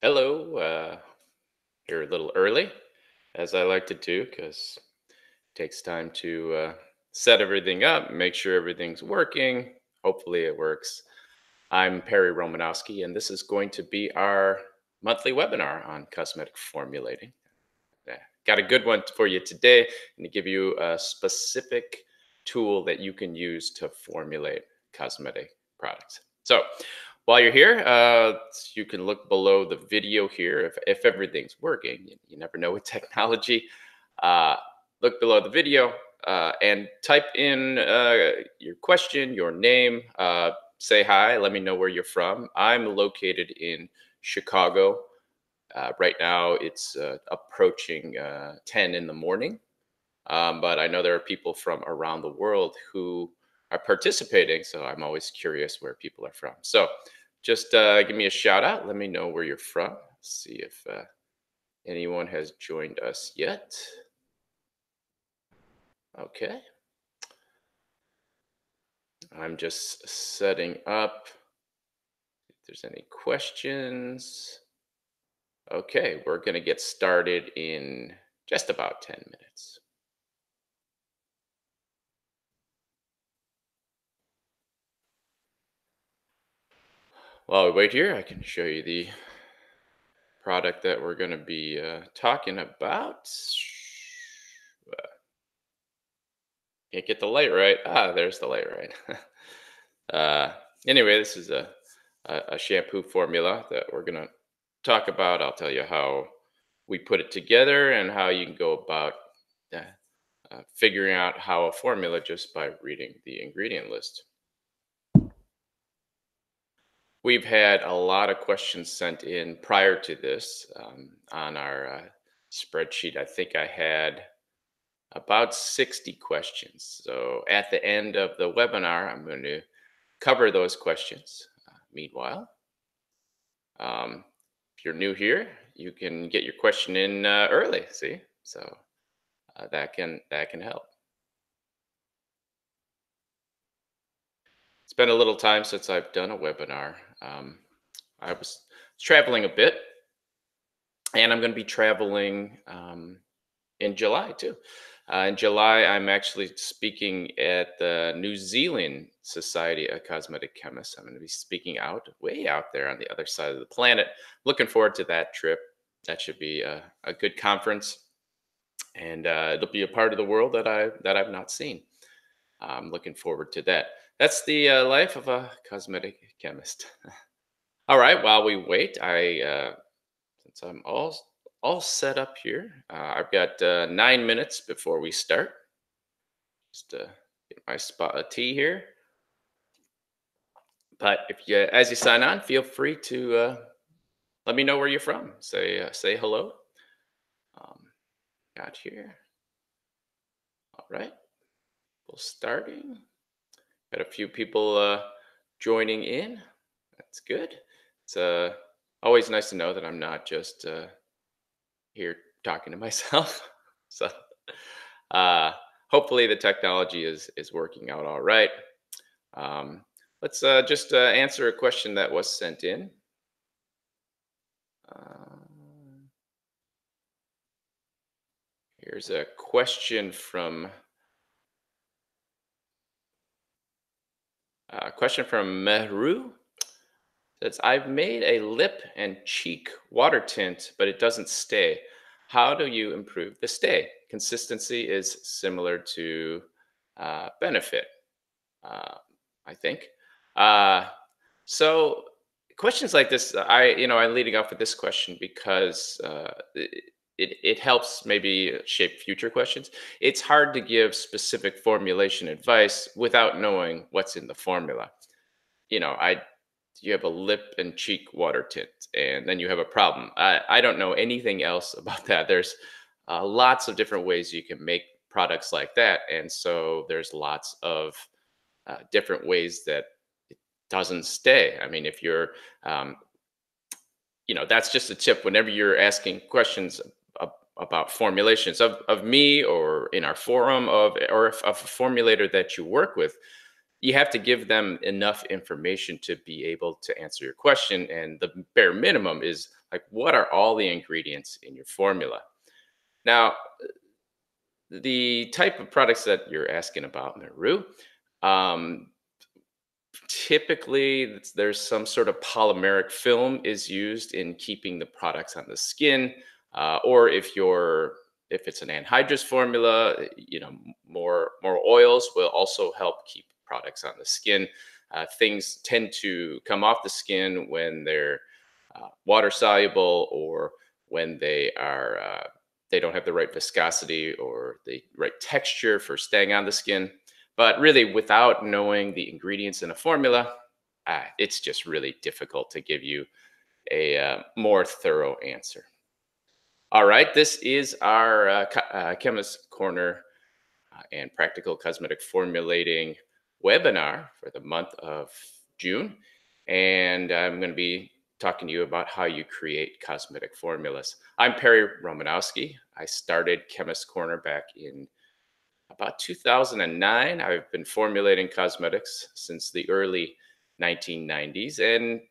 Hello. You're a little early, as I like to do, because it takes time to set everything up, make sure everything's working. Hopefully, it works. I'm Perry Romanowski, and this is going to be our monthly webinar on cosmetic formulating. Yeah, got a good one for you today, and to give you a specific tool that you can use to formulate cosmetic products. So, while you're here, you can look below the video here. If everything's working, you never know with technology. Uh, look below the video and type in your question, your name. Say hi. Let me know where you're from. I'm located in Chicago. Right now, it's approaching 10 in the morning. But I know there are people from around the world who are participating. So I'm always curious where people are from. So just give me a shout out. Let me know where you're from. See if anyone has joined us yet. Okay. I'm just setting up. If there's any questions. Okay. We're going to get started in just about 10 minutes. While we wait here, I can show you the product that we're going to be talking about. Can't get the light right. Ah, there's the light right. uh, anyway, this is a shampoo formula that we're going to talk about. I'll tell you how we put it together and how you can go about uh, figuring out how a formula just by reading the ingredient list. We've had a lot of questions sent in prior to this on our spreadsheet. I think I had about 60 questions. So at the end of the webinar, I'm going to cover those questions. Meanwhile, if you're new here, you can get your question in early. See, so that can help. It's been a little time since I've done a webinar. I was traveling a bit, and I'm going to be traveling in July too. In July, I'm actually speaking at the New Zealand Society of Cosmetic Chemists. I'm going to be speaking out, way out there on the other side of the planet. Looking forward to that trip. That should be a good conference, and it'll be a part of the world that I've not seen. I'm looking forward to that. That's the life of a cosmetic chemist. All right. While we wait, since I'm all set up here, I've got 9 minutes before we start. Just get my spot of tea here. But if you, as you sign on, feel free to let me know where you're from. Say hello. Um, got here. All right. We'll starting. Got a few people joining in. That's good. It's always nice to know that I'm not just here talking to myself. So uh, hopefully the technology is working out all right. Um, let's just answer a question that was sent in. Uh, Here's a question from Mehru. Says, I've made a lip and cheek water tint, but it doesn't stay. How do you improve the stay? Consistency is similar to benefit, uh, I think. Uh, so questions like this, I'm leading off with this question because it helps maybe shape future questions. It's hard to give specific formulation advice without knowing what's in the formula. I You have a lip and cheek water tint, and then you have a problem. I don't know anything else about that. There's lots of different ways you can make products like that, and so there's lots of different ways that it doesn't stay. I mean, if you're um, that's just a tip whenever you're asking questions about formulations of me or in our forum of or if, of a formulator that you work with. you have to give them enough information to be able to answer your question. And the bare minimum is like, what are all the ingredients in your formula? Now, the type of products that you're asking about, Maru, um, typically there's some sort of polymeric film is used in keeping the products on the skin, or if it's an anhydrous formula, more oils will also help keep products on the skin. Things tend to come off the skin when they're water soluble, or when they don't have the right viscosity or the right texture for staying on the skin. But really, without knowing the ingredients in a formula, it's just really difficult to give you a more thorough answer. All right, this is our Chemist Corner and Practical Cosmetic Formulating webinar for the month of June. And I'm going to be talking to you about how you create cosmetic formulas. I'm Perry Romanowski. I started Chemist Corner back in about 2009. I've been formulating cosmetics since the early 1990s, and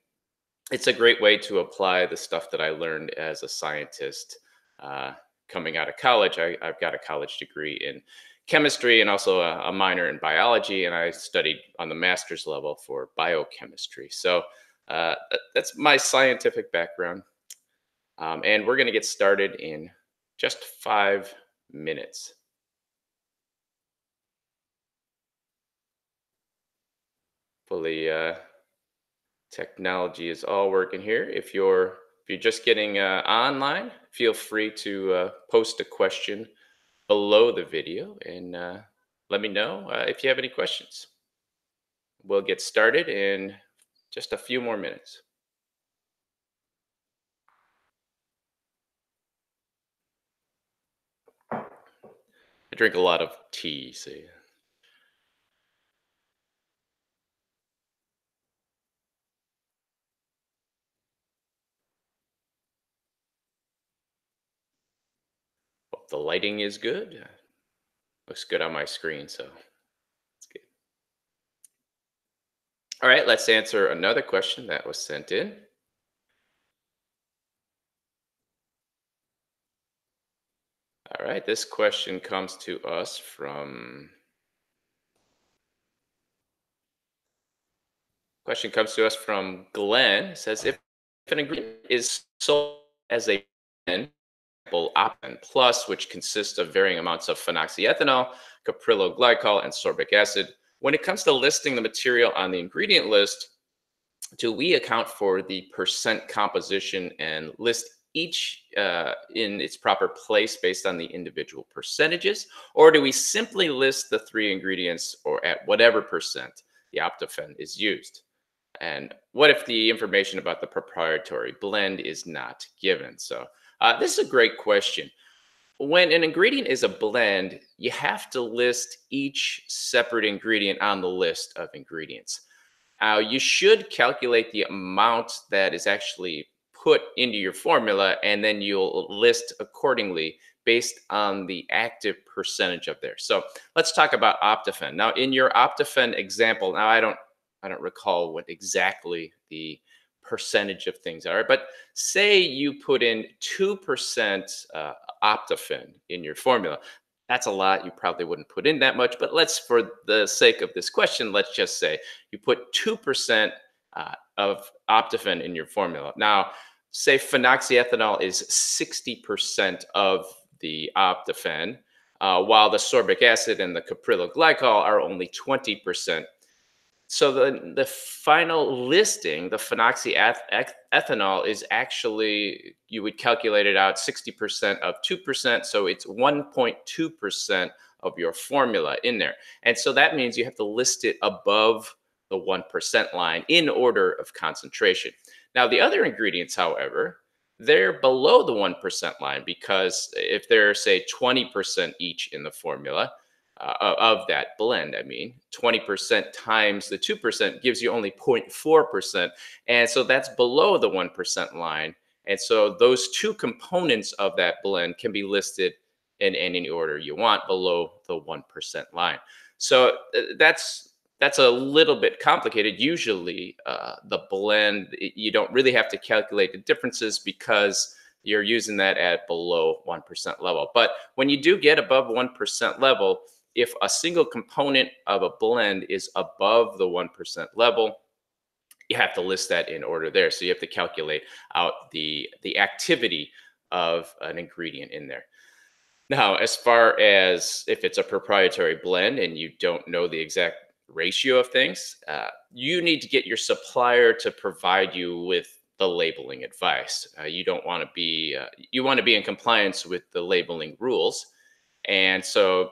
it's a great way to apply the stuff that I learned as a scientist uh, coming out of college. I've got a college degree in chemistry and also a minor in biology, and I studied on the master's level for biochemistry. So that's my scientific background. And we're going to get started in just 5 minutes. Fully technology is all working here. If you're just getting online, feel free to post a question below the video, and let me know if you have any questions. We'll get started in just a few more minutes. I drink a lot of tea, so hope the lighting is good. Looks good on my screen, so it's good. All right, let's answer another question that was sent in. All right, this question comes to us from Glenn. It says, if an ingredient is sold as a blend, example, Optin Plus, which consists of varying amounts of phenoxyethanol, caprylyl glycol, and sorbic acid, when it comes to listing the material on the ingredient list, do we account for the percent composition and list each in its proper place based on the individual percentages? Or do we simply list the three ingredients or at whatever percent the optofen is used? And what if the information about the proprietary blend is not given? So this is a great question. When an ingredient is a blend, you have to list each separate ingredient on the list of ingredients. You should calculate the amount that is actually put into your formula, and then you'll list accordingly based on the active percentage of there. So let's talk about Optifen. Now, in your Optifen example, now I don't recall what exactly the percentage of things are, but say you put in 2% Optifen in your formula. That's a lot. You probably wouldn't put in that much, but for the sake of this question, let's just say you put 2% of Optifen in your formula. Now, say phenoxyethanol is 60% of the Optifen, while the sorbic acid and the caprylyl glycol are only 20%. So the final listing, the phenoxyethanol is actually, you would calculate it out 60% of 2%. So it's 1.2% of your formula in there. And so that means you have to list it above the 1% line in order of concentration. Now, the other ingredients, however, they're below the 1% line, because if they're, say, 20% each in the formula, of that blend, I mean, 20% times the 2% gives you only 0.4%. And so that's below the 1% line. And so those two components of that blend can be listed in any order you want below the 1% line. So that's that's a little bit complicated. Usually, the blend, you don't really have to calculate the differences because you're using that at below 1% level. But when you do get above 1% level, if a single component of a blend is above the 1% level, you have to list that in order there. So you have to calculate out the activity of an ingredient in there. Now, as far as if it's a proprietary blend and you don't know the exact ratio of things, you need to get your supplier to provide you with the labeling advice. You don't want to be you want to be in compliance with the labeling rules, and so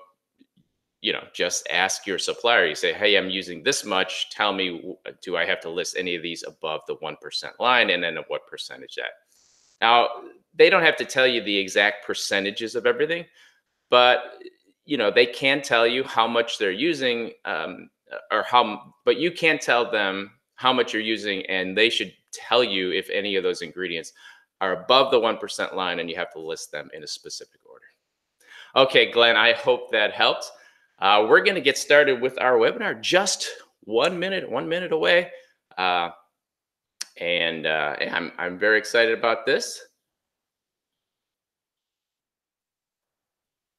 just ask your supplier. You say, "Hey, I'm using this much. Tell me, do I have to list any of these above the 1% line, and then at what percentage that?" Now, they don't have to tell you the exact percentages of everything, but they can tell you how much they're using, or but you can tell them how much you're using, and they should tell you if any of those ingredients are above the 1% line, and you have to list them in a specific order. Okay, Glenn, I hope that helped. We're going to get started with our webinar, just 1 minute away. uh, and yeah, I'm very excited about this.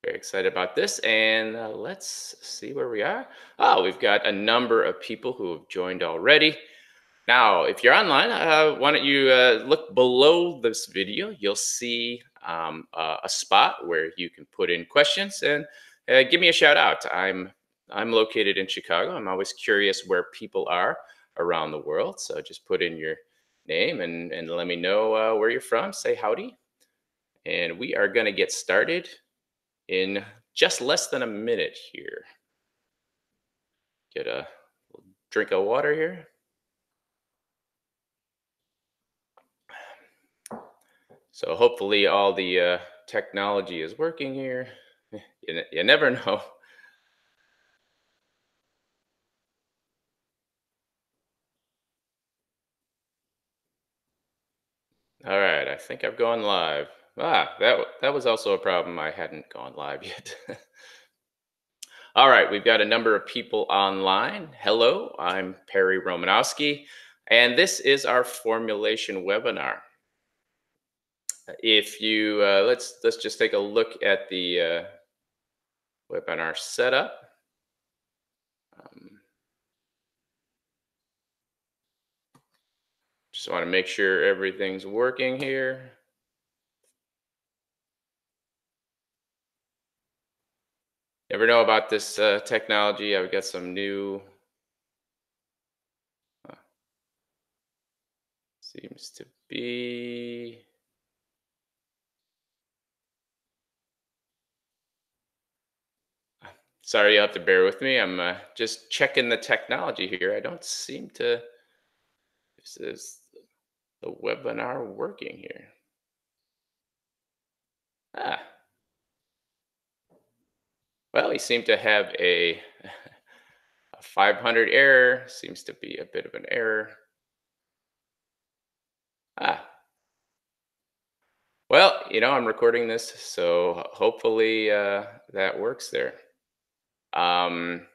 Very excited about this. And let's see where we are. Oh, we've got a number of people who have joined already. Now, if you're online, why don't you look below this video? You'll see a spot where you can put in questions and give me a shout out. I'm located in Chicago. I'm always curious where people are around the world. So just put in your name and let me know where you're from. Say howdy. And we are going to get started in just less than a minute here. Get a drink of water here. So hopefully all the technology is working here. You never know. All right, I think I've gone live. That was also a problem. I hadn't gone live yet. All right, we've got a number of people online. Hello, I'm Perry Romanowski, and this is our formulation webinar. If you let's just take a look at the webinar setup. Um, just want to make sure everything's working here. Never know about this technology. I've got some new. uh, Seems to be. Sorry, you have to bear with me. I'm just checking the technology here. I don't seem to. This is the webinar working here. Ah, well, we seem to have a 500 error. Seems to be a bit of an error. Ah, well, I'm recording this, so hopefully that works there. Um,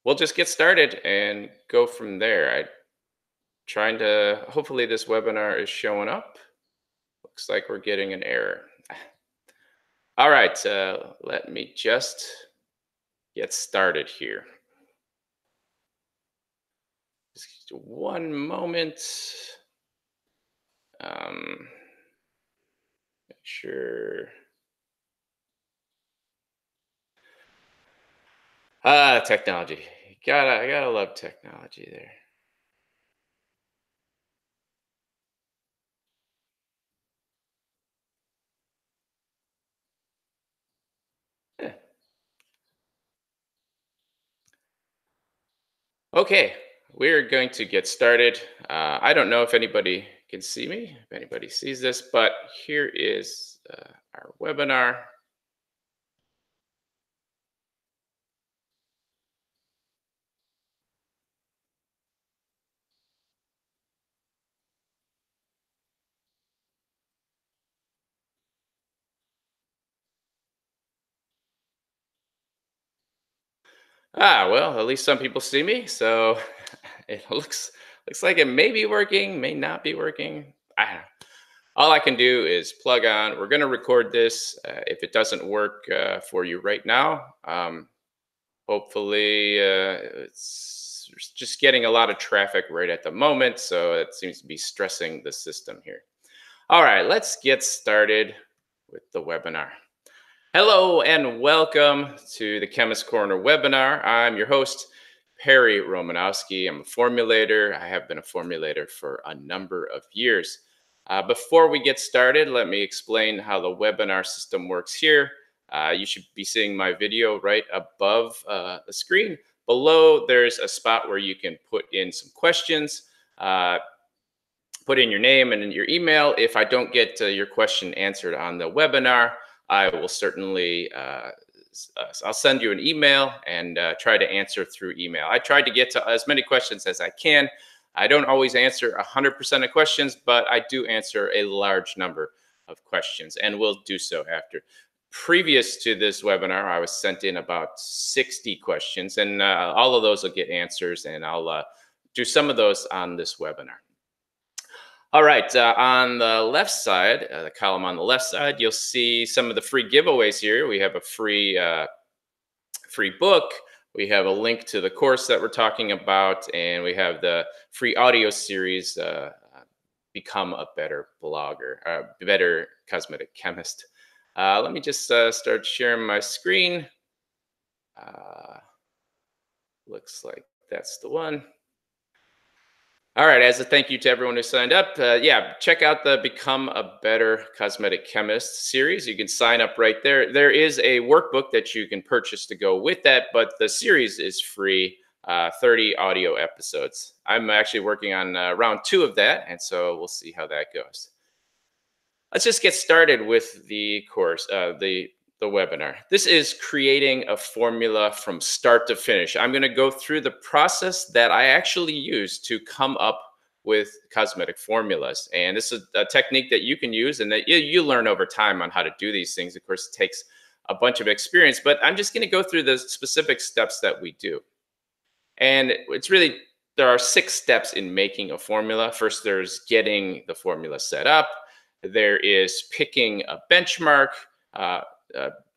we'll just get started and go from there. I trying to. Hopefully this webinar is showing up. Looks like we're getting an error. All right, let me just get started here. Just one moment. Make sure. Technology. I gotta love technology there. Eh, Okay, we're going to get started. I don't know if anybody can see me, if anybody sees this, but here is our webinar. Well, at least some people see me, so it looks like it may be working, may not be working. I don't know. All I can do is plug on. We're going to record this. If it doesn't work for you right now, hopefully it's just getting a lot of traffic right at the moment, so it seems to be stressing the system here. All right, let's get started with the webinar. Hello and welcome to the Chemist Corner webinar. I'm your host, Perry Romanowski. I'm a formulator. I have been a formulator for a number of years. Before we get started, let me explain how the webinar system works here. You should be seeing my video right above the screen. Below, there's a spot where you can put in some questions. Put in your name and in your email. If I don't get your question answered on the webinar, I will certainly I'll send you an email and try to answer through email. I try to get to as many questions as I can. I don't always answer 100% of questions, but I do answer a large number of questions, and will do so after. Previous to this webinar, I was sent in about 60 questions, and all of those will get answers, and I'll do some of those on this webinar. All right, on the left side, the column on the left side, you'll see some of the free giveaways here. We have a free book. We have a link to the course that we're talking about, and we have the free audio series, Become a Better Blogger, Better Cosmetic Chemist. Let me just start sharing my screen. Looks like that's the one. All right, as a thank you to everyone who signed up, yeah, check out the Become a Better Cosmetic Chemist series. You can sign up right there. There is a workbook that you can purchase to go with that, but the series is free, 30 audio episodes. I'm actually working on round 2 of that, and so we'll see how that goes. Let's just get started with the course, the webinar. This is creating a formula from start to finish. I'm going to go through the process that I actually use to come up with cosmetic formulas. And this is a technique that you can use and that you learn over time on how to do these things. Of course, it takes a bunch of experience, but I'm just going to go through the specific steps that we do. And it's really, there are 6 steps in making a formula. First, there's getting the formula set up. There is picking a benchmark,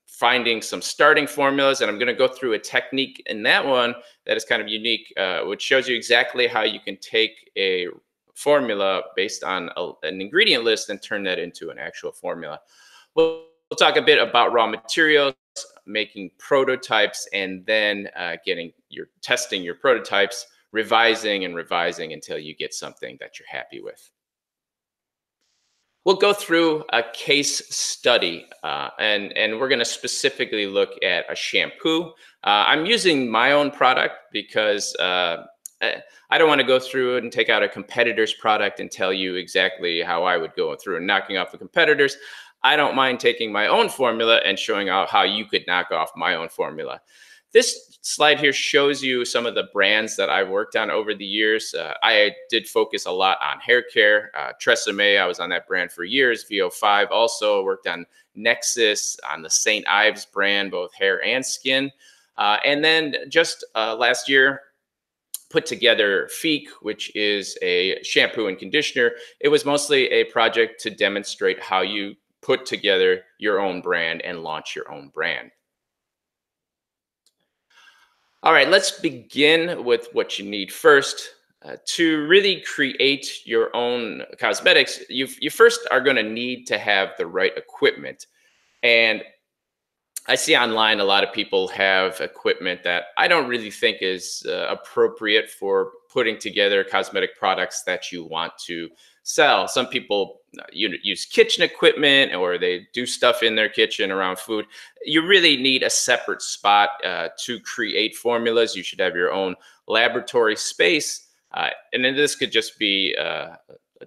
finding some starting formulas, and I'm going to go through a technique in that one that is kind of unique, which shows you exactly how you can take a formula based on an ingredient list and turn that into an actual formula. We'll talk a bit about raw materials, making prototypes, and then testing your prototypes, revising and revising until you get something that you're happy with. We'll go through a case study, and we're going to specifically look at a shampoo. I'm using my own product because I don't want to go through and take out a competitor's product and tell you exactly how I would go through and knocking off the competitors. I don't mind taking my own formula and showing out how you could knock off my own formula. This slide here shows you some of the brands that I've worked on over the years. I did focus a lot on hair care. Tresemme, I was on that brand for years. VO5 also worked on Nexus, on the St. Ives brand, both hair and skin. And then just last year, put together Feek, which is a shampoo and conditioner. It was mostly a project to demonstrate how you put together your own brand and launch your own brand. All right, let's begin with what you need first. To really create your own cosmetics, you first are going to need to have the right equipment. And I see online a lot of people have equipment that I don't really think is appropriate for putting together cosmetic products that you want to sell. Some people use kitchen equipment, or they do stuff in their kitchen around food. You really need a separate spot to create formulas. You should have your own laboratory space. And then this could just be a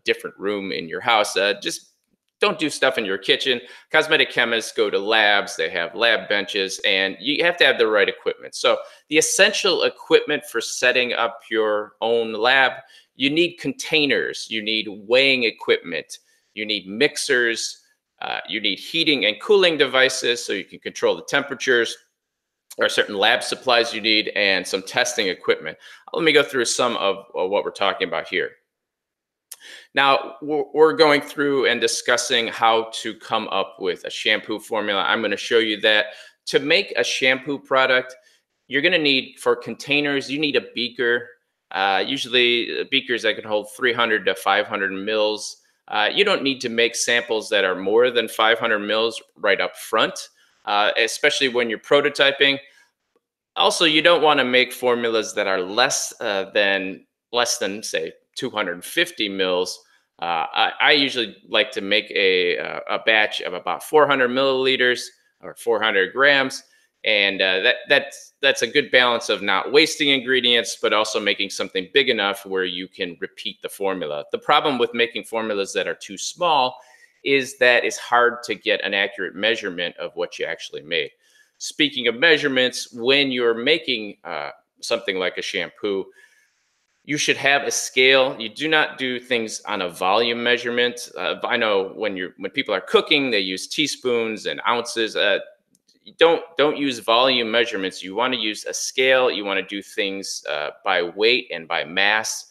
different room in your house. Just don't do stuff in your kitchen. Cosmetic chemists go to labs, they have lab benches, and you have to have the right equipment. So the essential equipment for setting up your own lab, you need containers, you need weighing equipment, you need mixers, you need heating and cooling devices so you can control the temperatures. or certain lab supplies you need, and some testing equipment. Let me go through some of what we're talking about here. Now, we're going through and discussing how to come up with a shampoo formula. I'm going to show you that to make a shampoo product, you're going to need, for containers, you need a beaker, usually beakers that can hold 300 to 500 mils. You don't need to make samples that are more than 500 mils right up front, especially when you're prototyping. Also, you don't want to make formulas that are less than say 250 mils. I usually like to make a batch of about 400 milliliters or 400 grams, and that's a good balance of not wasting ingredients, but also making something big enough where you can repeat the formula. The problem with making formulas that are too small is that it's hard to get an accurate measurement of what you actually made. Speaking of measurements, when you're making something like a shampoo, you should have a scale. You do not do things on a volume measurement. I know when people are cooking, they use teaspoons and ounces. Don't use volume measurements. You want to use a scale. You want to do things by weight and by mass.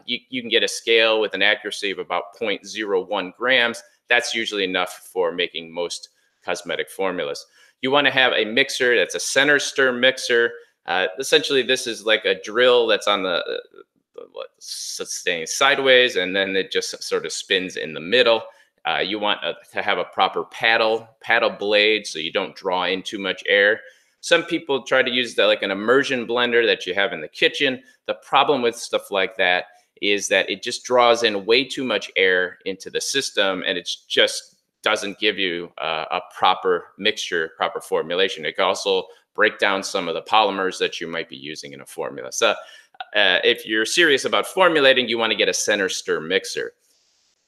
You can get a scale with an accuracy of about 0.01 grams. That's usually enough for making most cosmetic formulas. You want to have a mixer that's a center stir mixer. Essentially, this is like a drill that's on the staying sideways, and then it just sort of spins in the middle. You want to have a proper paddle blade so you don't draw in too much air. Some people try to use like an immersion blender that you have in the kitchen. The problem with stuff like that is that it just draws in way too much air into the system, and it just doesn't give you a proper mixture, proper formulation. It can also break down some of the polymers that you might be using in a formula. So if you're serious about formulating, you want to get a center stir mixer.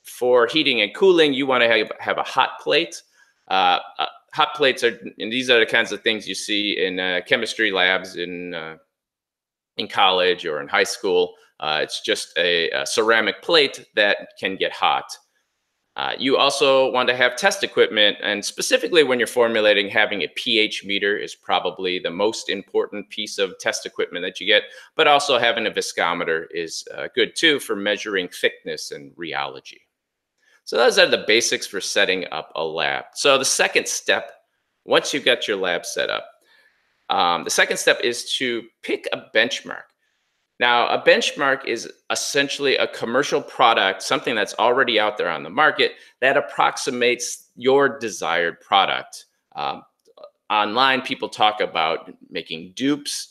For heating and cooling, you want to have a hot plate. Hot plates and these are the kinds of things you see in chemistry labs in college or in high school. It's just a ceramic plate that can get hot. You also want to have test equipment, and specifically when you're formulating, having a pH meter is probably the most important piece of test equipment that you get, but also having a viscometer is good too for measuring thickness and rheology. So those are the basics for setting up a lab. So the second step, once you've got your lab set up, the second step is to pick a benchmark. Now, a benchmark is essentially a commercial product, something that's already out there on the market that approximates your desired product. Online, people talk about making dupes.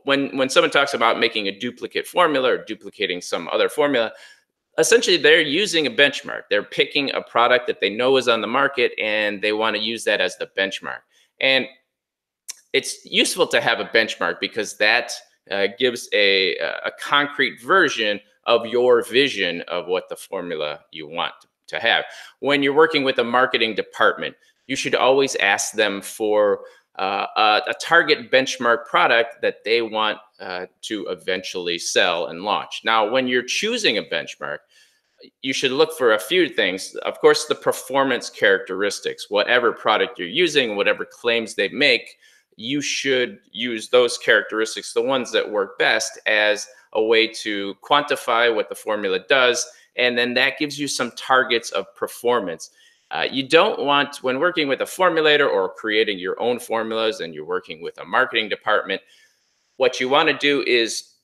When someone talks about making a duplicate formula or duplicating some other formula, essentially they're using a benchmark. They're picking a product that they know is on the market, and they want to use that as the benchmark. And it's useful to have a benchmark because that gives a concrete version of your vision of what the formula you want to have. When you're working with a marketing department, you should always ask them for a target benchmark product that they want to eventually sell and launch. Now, when you're choosing a benchmark, you should look for a few things. Of course, the performance characteristics, whatever product you're using, whatever claims they make, you should use those characteristics, the ones that work best, as a way to quantify what the formula does. And then that gives you some targets of performance. You don't want, when working with a formulator or creating your own formulas and you're working with a marketing department, what you want to do is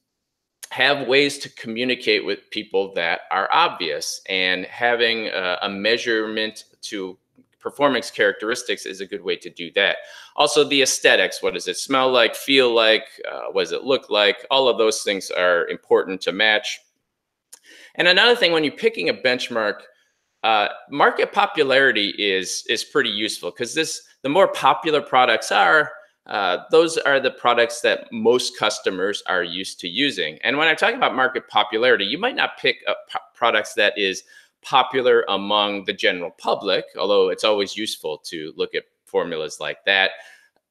have ways to communicate with people that are obvious, and having a measurement to performance characteristics is a good way to do that. Also, the aesthetics. What does it smell like, feel like? What does it look like? All of those things are important to match. And another thing, when you're picking a benchmark, market popularity is pretty useful, because the more popular products are, those are the products that most customers are used to using. And when I talk about market popularity, you might not pick up products that is popular among the general public, although it's always useful to look at formulas like that.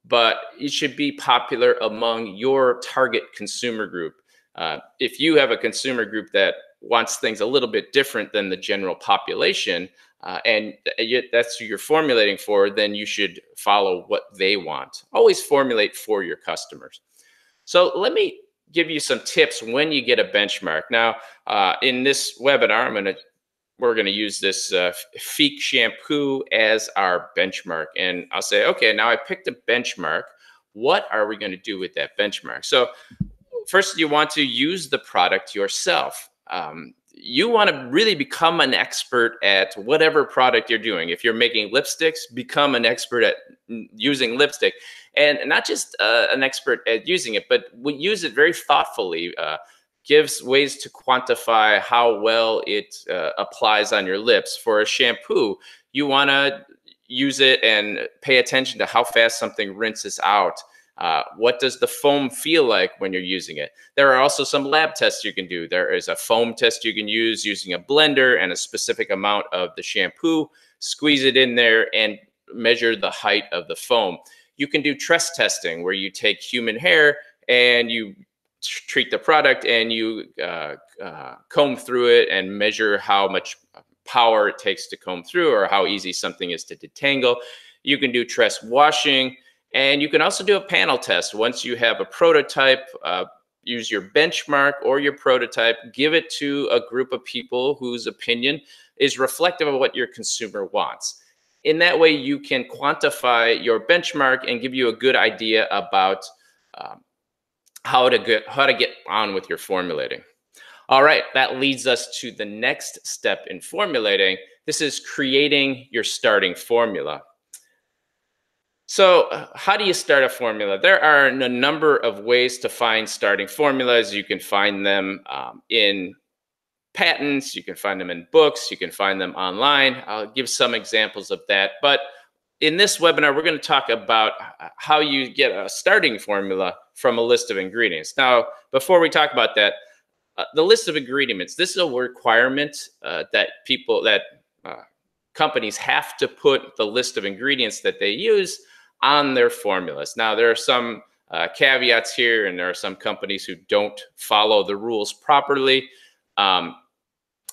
But it should be popular among your target consumer group. If you have a consumer group that wants things a little bit different than the general population, and yet that's who you're formulating for, then you should follow what they want. Always formulate for your customers. So let me give you some tips when you get a benchmark. Now, in this webinar, we're going to use this Feek shampoo as our benchmark. And I'll say, okay, now I picked a benchmark. What are we going to do with that benchmark? So first, you want to use the product yourself. You want to really become an expert at whatever product you're doing. If you're making lipsticks, become an expert at using lipstick, and not just an expert at using it, but we use it very thoughtfully. Gives ways to quantify how well it applies on your lips. For a shampoo, you want to use it and pay attention to how fast something rinses out. What does the foam feel like when you're using it? There are also some lab tests you can do. There is a foam test you can use using a blender and a specific amount of the shampoo. Squeeze it in there and measure the height of the foam. You can do tress testing, where you take human hair and you treat the product and you comb through it and measure how much power it takes to comb through, or how easy something is to detangle. You can do tress washing. And you can also do a panel test. Once you have a prototype, use your benchmark or your prototype, give it to a group of people whose opinion is reflective of what your consumer wants. In that way, you can quantify your benchmark and give you a good idea about how to get on with your formulating. All right, that leads us to the next step in formulating. This is creating your starting formula. So how do you start a formula? There are a number of ways to find starting formulas. You can find them in patents, you can find them in books, you can find them online. I'll give some examples of that. But in this webinar, we're going to talk about how you get a starting formula from a list of ingredients. Now, before we talk about that, the list of ingredients, this is a requirement that companies have to put the list of ingredients that they use on their formulas. Now, there are some caveats here, and there are some companies who don't follow the rules properly. A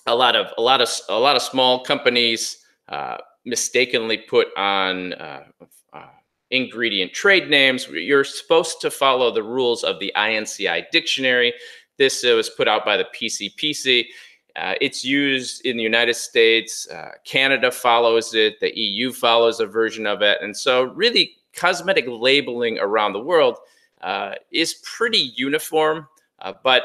lot of small companies mistakenly put on ingredient trade names. You're supposed to follow the rules of the INCI dictionary. This was put out by the PCPC. It's used in the United States. Canada follows it. The EU follows a version of it. And so really, cosmetic labeling around the world is pretty uniform. But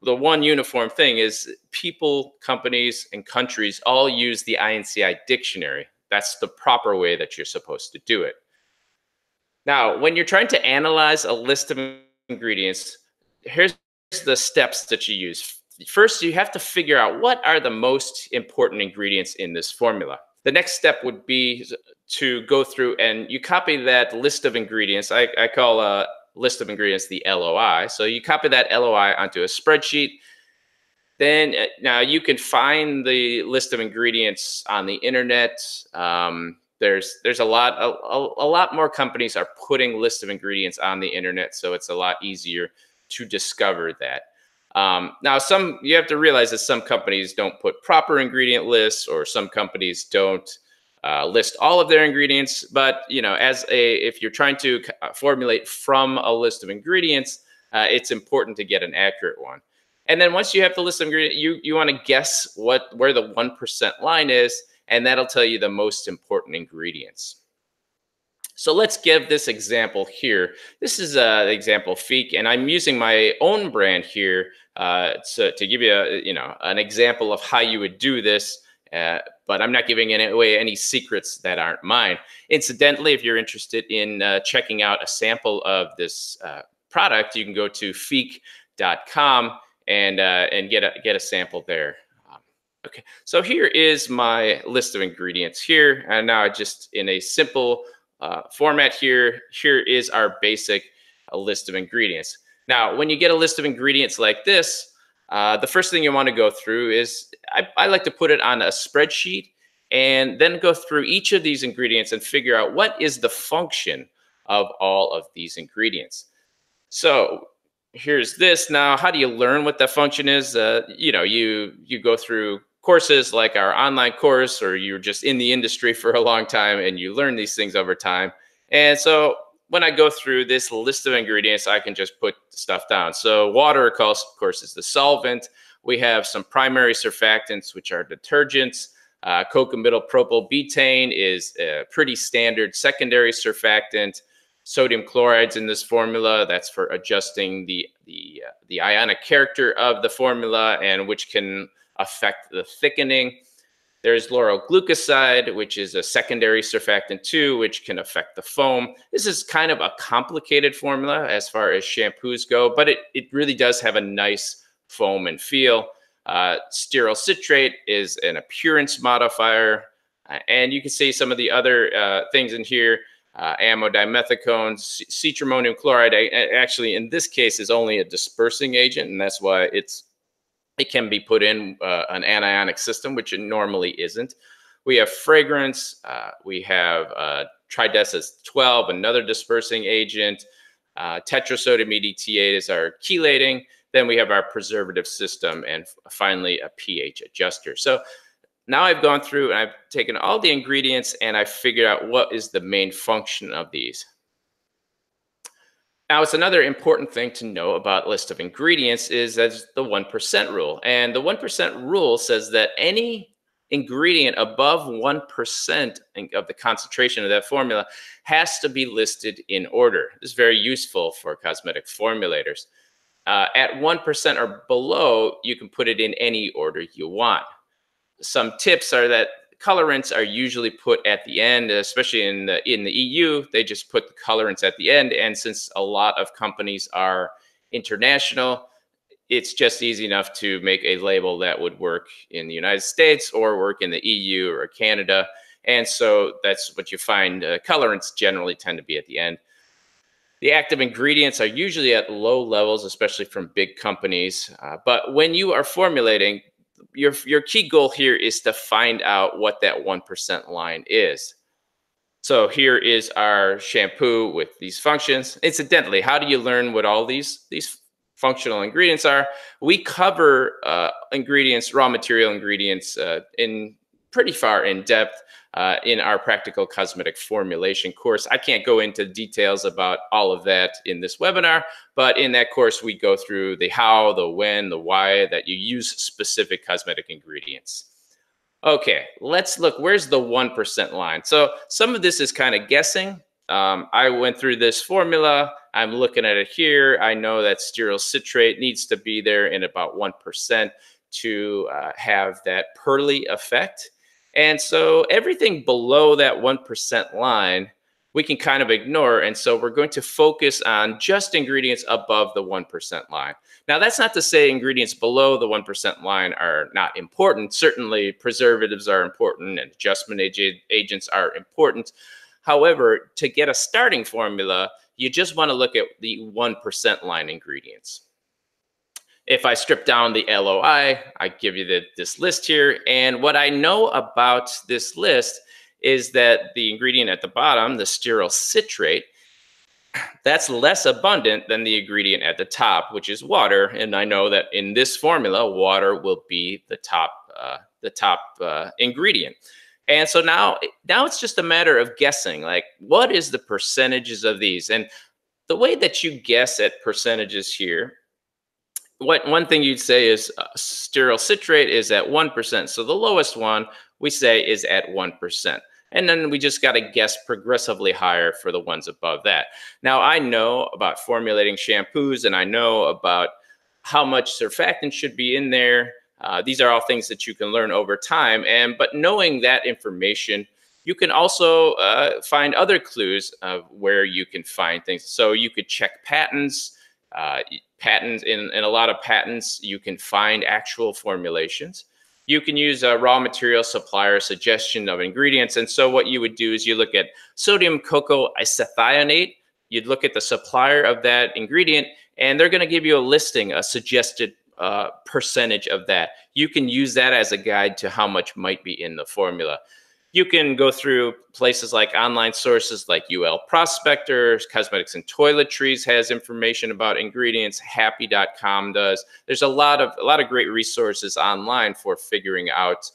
the one uniform thing is people, companies, and countries all use the INCI dictionary. That's the proper way that you're supposed to do it. Now, when you're trying to analyze a list of ingredients, here's the steps that you use. First, you have to figure out what are the most important ingredients in this formula. The next step would be to go through and you copy that list of ingredients. I call a list of ingredients the LOI. So you copy that LOI onto a spreadsheet. Then now you can find the list of ingredients on the internet. There's a lot more companies are putting lists of ingredients on the internet, so it's a lot easier to discover that. Now, you have to realize that some companies don't put proper ingredient lists, or some companies don't list all of their ingredients. But if you're trying to formulate from a list of ingredients, it's important to get an accurate one. And then once you have the list of ingredients, you want to guess where the 1% line is, and that'll tell you the most important ingredients. So let's give this example here. This is an example Feek, and I'm using my own brand here to give you an example of how you would do this. But I'm not giving away any secrets that aren't mine. Incidentally, if you're interested in checking out a sample of this product, you can go to feek.com and get a sample there. Okay, so here is my list of ingredients here, and now just in a simple format here is our basic list of ingredients. Now, when you get a list of ingredients like this, the first thing you want to go through is, I like to put it on a spreadsheet and then go through each of these ingredients and figure out what is the function of all of these ingredients. So here's this. Now, how do you learn what that function is? You go through courses like our online course, or you're just in the industry for a long time and you learn these things over time. And so when I go through this list of ingredients, I can just put stuff down. So water, of course, is the solvent. We have some primary surfactants, which are detergents. Cocamidal propylbutane is a pretty standard secondary surfactant. Sodium chloride's in this formula. That's for adjusting the ionic character of the formula, and which can affect the thickening. There's lauryl glucoside, which is a secondary surfactant too, which can affect the foam. This is kind of a complicated formula as far as shampoos go, but it really does have a nice foam and feel. Stearyl citrate is an appearance modifier. And you can see some of the other things in here. Amodimethacones, cetrimonium chloride, actually in this case is only a dispersing agent, and that's why it can be put in an anionic system, which it normally isn't. We have fragrance. We have tridecis 12, another dispersing agent. Tetrasodium EDTA is our chelating. Then we have our preservative system, and finally a pH adjuster. So now I've gone through and I've taken all the ingredients and I've figured out what is the main function of these. Now, it's another important thing to know about list of ingredients is that's the 1% rule. And the 1% rule says that any ingredient above 1% of the concentration of that formula has to be listed in order. This is very useful for cosmetic formulators. At 1% or below, you can put it in any order you want. Some tips are that colorants are usually put at the end, especially in the EU. They just put the colorants at the end. And since a lot of companies are international, it's just easy enough to make a label that would work in the United States or work in the EU or Canada. And so that's what you find. Colorants generally tend to be at the end. The active ingredients are usually at low levels, especially from big companies. But when you are formulating, your key goal here is to find out what that 1% line is. So here is our shampoo with these functions. Incidentally, how do you learn what all these functional ingredients are? We cover ingredients, raw material ingredients in pretty far in depth in our practical cosmetic formulation course. I can't go into details about all of that in this webinar, but in that course, we go through the how, the when, the why that you use specific cosmetic ingredients. Okay, let's look. Where's the 1% line? So some of this is kind of guessing. I went through this formula. I'm looking at it here. I know that stearyl citrate needs to be there in about 1% to have that pearly effect. And so everything below that 1% line, we can kind of ignore. And so we're going to focus on just ingredients above the 1% line. Now, that's not to say ingredients below the 1% line are not important. Certainly, preservatives are important and adjustment agents are important. However, to get a starting formula, you just want to look at the 1% line ingredients. If I strip down the LOI, I give you this list here. And what I know about this list is that the ingredient at the bottom, the stearyl citrate, that's less abundant than the ingredient at the top, which is water. And I know that in this formula, water will be the top ingredient. And so now it's just a matter of guessing, like what is the percentages of these? And the way that you guess at percentages here, one thing you'd say is stearyl citrate is at 1%. So the lowest one we say is at 1%. And then we just got to guess progressively higher for the ones above that. Now, I know about formulating shampoos and I know about how much surfactant should be in there. These are all things that you can learn over time. But knowing that information, you can also find other clues of where you can find things. So you could check patents. In a lot of patents, you can find actual formulations. You can use a raw material supplier suggestion of ingredients. And so what you would do is you look at sodium cocoa isethionate. You'd look at the supplier of that ingredient, and they're going to give you a listing, a suggested percentage of that. You can use that as a guide to how much might be in the formula. You can go through places like online sources like UL Prospector, Cosmetics and Toiletries has information about ingredients. Happy.com does. There's a lot of great resources online for figuring out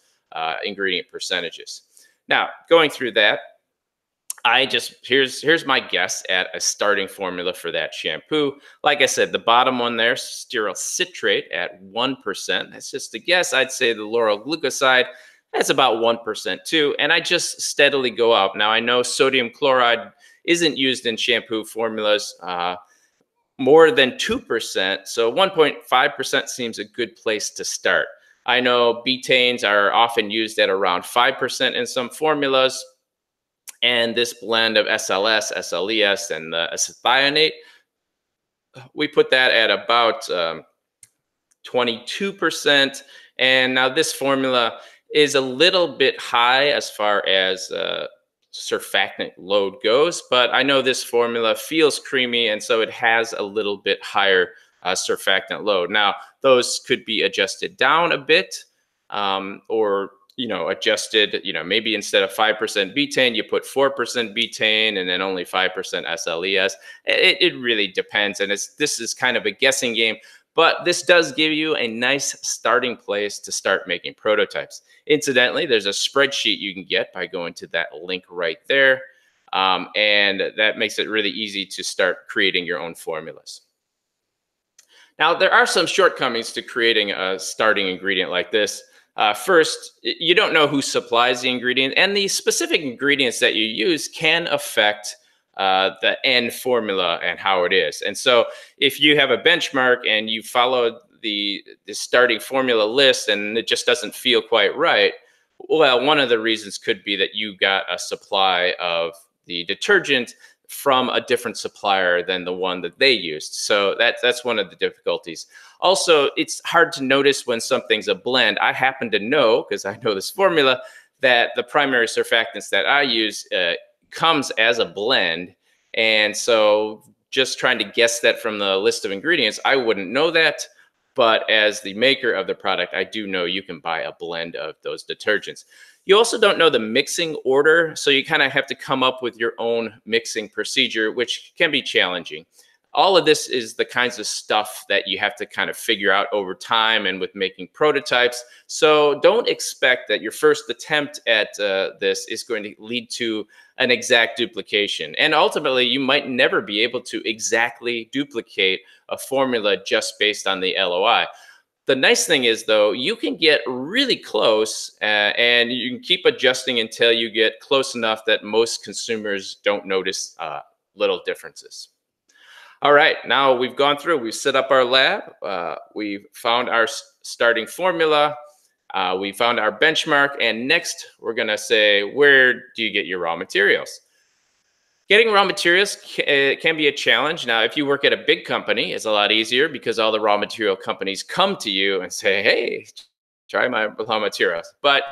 ingredient percentages. Now, going through that, I just here's my guess at a starting formula for that shampoo. Like I said, the bottom one there, stearyl citrate at 1%. That's just a guess. I'd say the lauryl glucoside, that's about 1% too. And I just steadily go up. Now I know sodium chloride isn't used in shampoo formulas more than 2%. So 1.5% seems a good place to start. I know betaines are often used at around 5% in some formulas, and this blend of SLS, SLES, and the isethionate, we put that at about 22%. And now this formula is a little bit high as far as surfactant load goes, but I know this formula feels creamy, and so it has a little bit higher surfactant load. Now, those could be adjusted down a bit, or adjusted. Maybe instead of 5% betaine, you put 4% betaine, and then only 5% SLES. It really depends, and this is kind of a guessing game. But this does give you a nice starting place to start making prototypes. Incidentally, there's a spreadsheet you can get by going to that link right there. And that makes it really easy to start creating your own formulas. Now, there are some shortcomings to creating a starting ingredient like this. First, you don't know who supplies the ingredient, and the specific ingredients that you use can affect the end formula and how it is. And so if you have a benchmark and you follow the starting formula list and it just doesn't feel quite right, well, one of the reasons could be that you got a supply of the detergent from a different supplier than the one that they used. So that's one of the difficulties. Also, it's hard to notice when something's a blend. I happen to know, because I know this formula, that the primary surfactants that I use comes as a blend. And so just trying to guess that from the list of ingredients, I wouldn't know that. But as the maker of the product, I do know you can buy a blend of those detergents. You also don't know the mixing order, so you kind of have to come up with your own mixing procedure, which can be challenging. All of this is the kinds of stuff that you have to kind of figure out over time and with making prototypes. So don't expect that your first attempt at this is going to lead to an exact duplication. And ultimately, you might never be able to exactly duplicate a formula just based on the LOI. The nice thing is, though, you can get really close and you can keep adjusting until you get close enough that most consumers don't notice little differences. All right, now we've gone through, we've set up our lab, we've found our starting formula, we found our benchmark, and next we're gonna say, where do you get your raw materials? Getting raw materials can be a challenge. Now, if you work at a big company, it's a lot easier because all the raw material companies come to you and say, hey, try my raw materials. But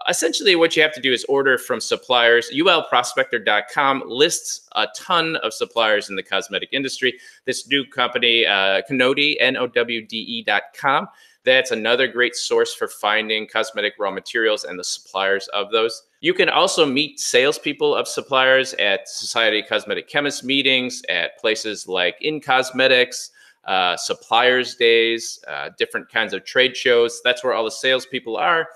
essentially, what you have to do is order from suppliers. ulprospector.com lists a ton of suppliers in the cosmetic industry. This new company, Knowde, Knowde.com, that's another great source for finding cosmetic raw materials and the suppliers of those. You can also meet salespeople of suppliers at Society of Cosmetic Chemists meetings, at places like In Cosmetics, suppliers days, different kinds of trade shows. That's where all the salespeople are.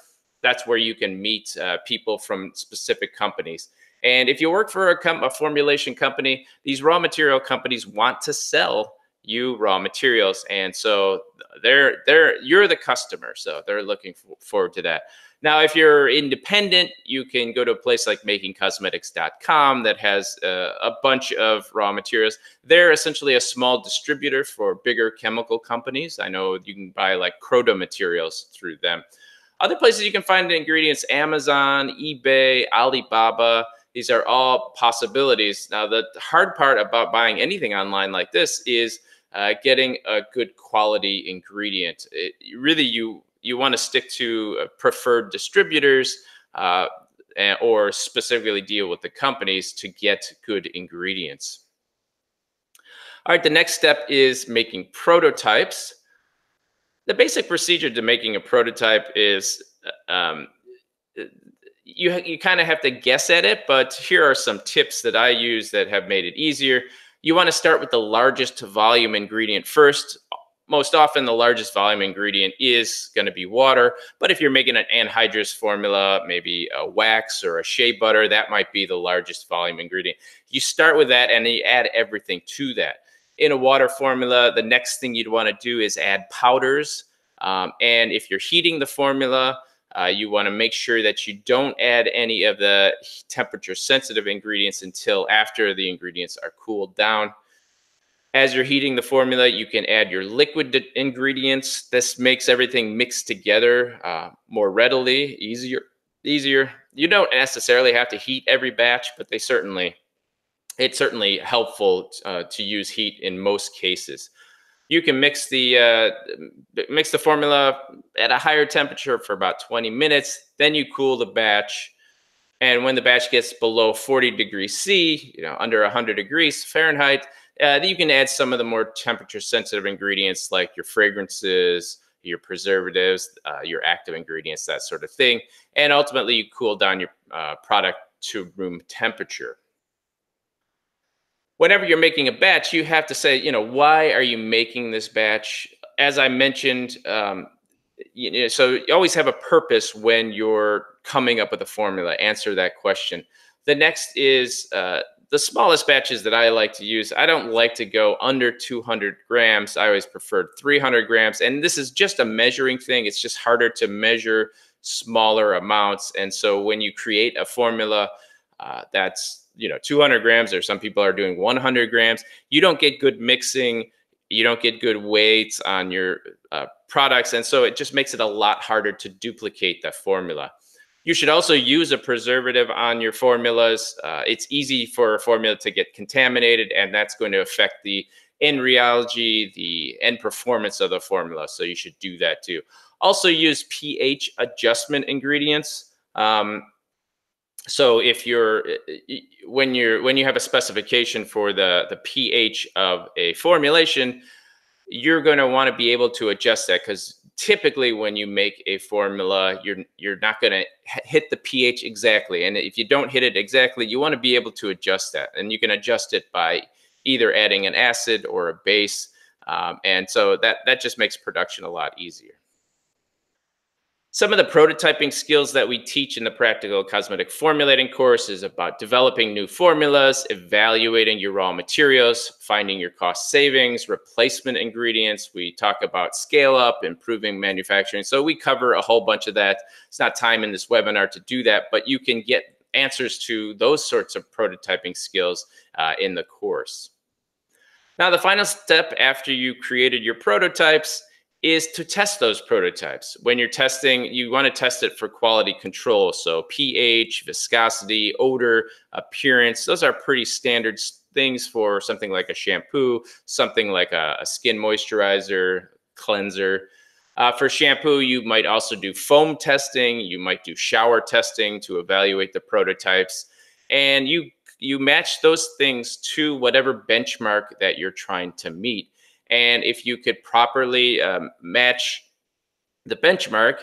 That's where you can meet people from specific companies. And if you work for a formulation company, these raw material companies want to sell you raw materials, and so you're the customer, so they're looking forward to that. Now, if you're independent, you can go to a place like makingcosmetics.com that has a bunch of raw materials. They're essentially a small distributor for bigger chemical companies. I know you can buy like Croda materials through them. Other places you can find the ingredients: Amazon, eBay, Alibaba. These are all possibilities. Now, the hard part about buying anything online like this is getting a good quality ingredient. You want to stick to preferred distributors or specifically deal with the companies to get good ingredients. All right, the next step is making prototypes. The basic procedure to making a prototype is you kind of have to guess at it, but here are some tips that I use that have made it easier. You want to start with the largest volume ingredient first. Most often, the largest volume ingredient is going to be water. But if you're making an anhydrous formula, maybe a wax or a shea butter, that might be the largest volume ingredient. You start with that and then you add everything to that. In a water formula, the next thing you'd want to do is add powders. And if you're heating the formula, you want to make sure that you don't add any of the temperature sensitive ingredients until after the ingredients are cooled down. As you're heating the formula, you can add your liquid ingredients. This makes everything mixed together more readily, easier. You don't necessarily have to heat every batch, but it's certainly helpful to use heat in most cases. You can mix the formula at a higher temperature for about 20 minutes. Then you cool the batch. And when the batch gets below 40 degrees C, under 100 degrees Fahrenheit, you can add some of the more temperature sensitive ingredients like your fragrances, your preservatives, your active ingredients, that sort of thing. And ultimately, you cool down your product to room temperature. Whenever you're making a batch, you have to say, why are you making this batch? As I mentioned, so you always have a purpose when you're coming up with a formula. Answer that question. The next is the smallest batches that I like to use. I don't like to go under 200 grams. I always prefer 300 grams. And this is just a measuring thing. It's just harder to measure smaller amounts. And so when you create a formula that's 200 grams, or some people are doing 100 grams, you don't get good mixing. You don't get good weights on your products. And so it just makes it a lot harder to duplicate that formula. You should also use a preservative on your formulas. It's easy for a formula to get contaminated, and that's going to affect the end rheology, the end performance of the formula. So you should do that too. Also use pH adjustment ingredients. So if when you have a specification for the pH of a formulation, you're going to want to be able to adjust that, because typically when you make a formula, you're not going to hit the pH exactly. And if you don't hit it exactly, you want to be able to adjust that. And you can adjust it by either adding an acid or a base. And so that just makes production a lot easier. Some of the prototyping skills that we teach in the practical cosmetic formulating course is about developing new formulas, evaluating your raw materials, finding your cost savings, replacement ingredients. We talk about scale up, improving manufacturing. So we cover a whole bunch of that. It's not time in this webinar to do that, but you can get answers to those sorts of prototyping skills in the course. Now, the final step after you created your prototypes is to test those prototypes. When you're testing, you want to test it for quality control. So pH, viscosity, odor, appearance, those are pretty standard things for something like a shampoo, something like a skin moisturizer, cleanser. For shampoo, you might also do foam testing. You might do shower testing to evaluate the prototypes. And you match those things to whatever benchmark that you're trying to meet. And if you could properly match the benchmark,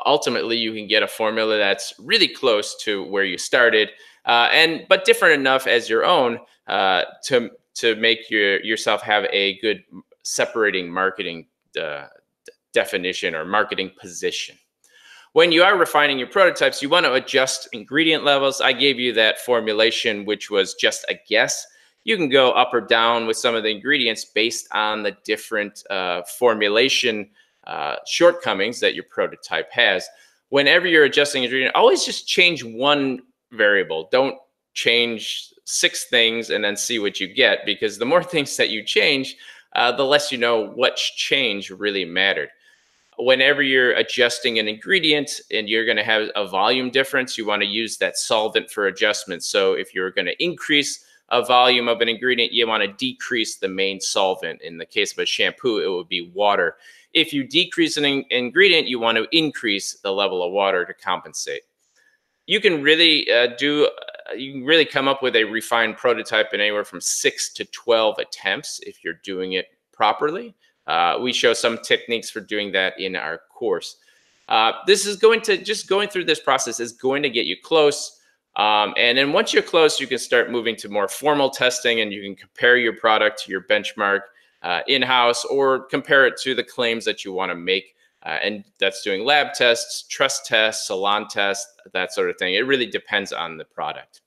ultimately you can get a formula that's really close to where you started, but different enough as your own to make yourself have a good separating marketing definition or marketing position. When you are refining your prototypes, you want to adjust ingredient levels. I gave you that formulation, which was just a guess. You can go up or down with some of the ingredients based on the different formulation shortcomings that your prototype has. Whenever you're adjusting ingredient, always just change one variable. Don't change 6 things and then see what you get, because the more things that you change, the less you know which change really mattered. Whenever you're adjusting an ingredient and you're going to have a volume difference, you want to use that solvent for adjustment. So if you're going to increase a volume of an ingredient, you want to decrease the main solvent. In the case of a shampoo, it would be water. If you decrease an ingredient, you want to increase the level of water to compensate. You can really come up with a refined prototype in anywhere from 6 to 12 attempts if you're doing it properly. We show some techniques for doing that in our course. This is going to just going through this process is going to get you close. And then once you're close, you can start moving to more formal testing and you can compare your product to your benchmark in-house or compare it to the claims that you want to make. And that's doing lab tests, trust tests, salon tests, that sort of thing. It really depends on the product.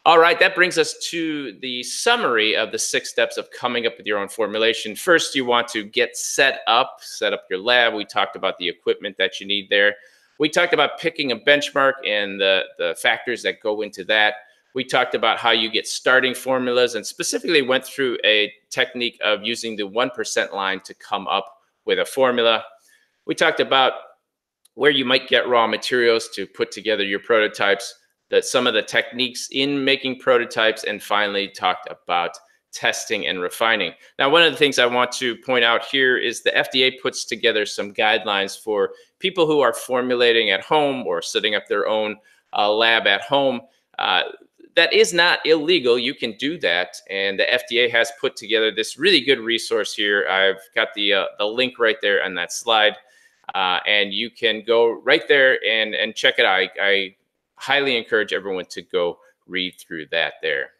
All right, that brings us to the summary of the 6 steps of coming up with your own formulation. First, you want to get set up your lab. We talked about the equipment that you need there. We talked about picking a benchmark and the factors that go into that. We talked about how you get starting formulas and specifically went through a technique of using the 1% line to come up with a formula. We talked about where you might get raw materials to put together your prototypes, that some of the techniques in making prototypes, and finally talked about testing and refining. Now, one of the things I want to point out here is the FDA puts together some guidelines for people who are formulating at home or setting up their own lab at home. That is not illegal. You can do that. And the FDA has put together this really good resource here. I've got the link right there on that slide. And you can go right there and check it out. I highly encourage everyone to go read through that there.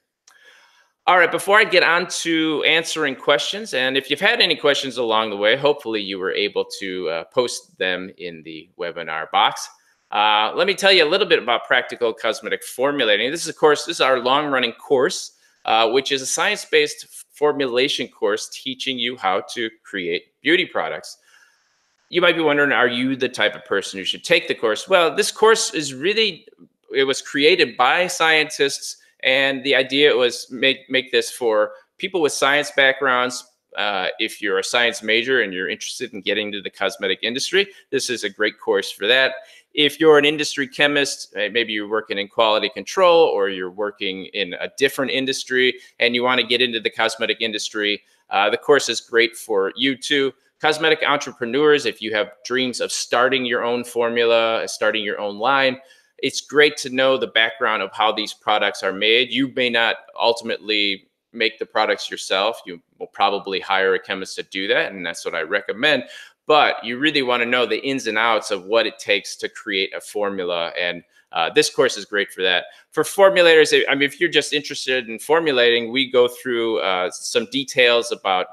All right, before I get on to answering questions, and if you've had any questions along the way, hopefully you were able to post them in the webinar box. Let me tell you a little bit about practical cosmetic formulating. This is our long-running course, which is a science-based formulation course teaching you how to create beauty products. You might be wondering, are you the type of person who should take the course? Well, this course is it was created by scientists, and the idea was make this for people with science backgrounds. If you're a science major and you're interested in getting into the cosmetic industry, this is a great course for that. If you're an industry chemist, maybe you're working in quality control or you're working in a different industry and you want to get into the cosmetic industry, the course is great for you too. Cosmetic entrepreneurs, if you have dreams of starting your own formula, starting your own line, it's great to know the background of how these products are made. You may not ultimately make the products yourself. You will probably hire a chemist to do that, and that's what I recommend. But you really want to know the ins and outs of what it takes to create a formula, and this course is great for that. For formulators, I mean, if you're just interested in formulating, we go through some details about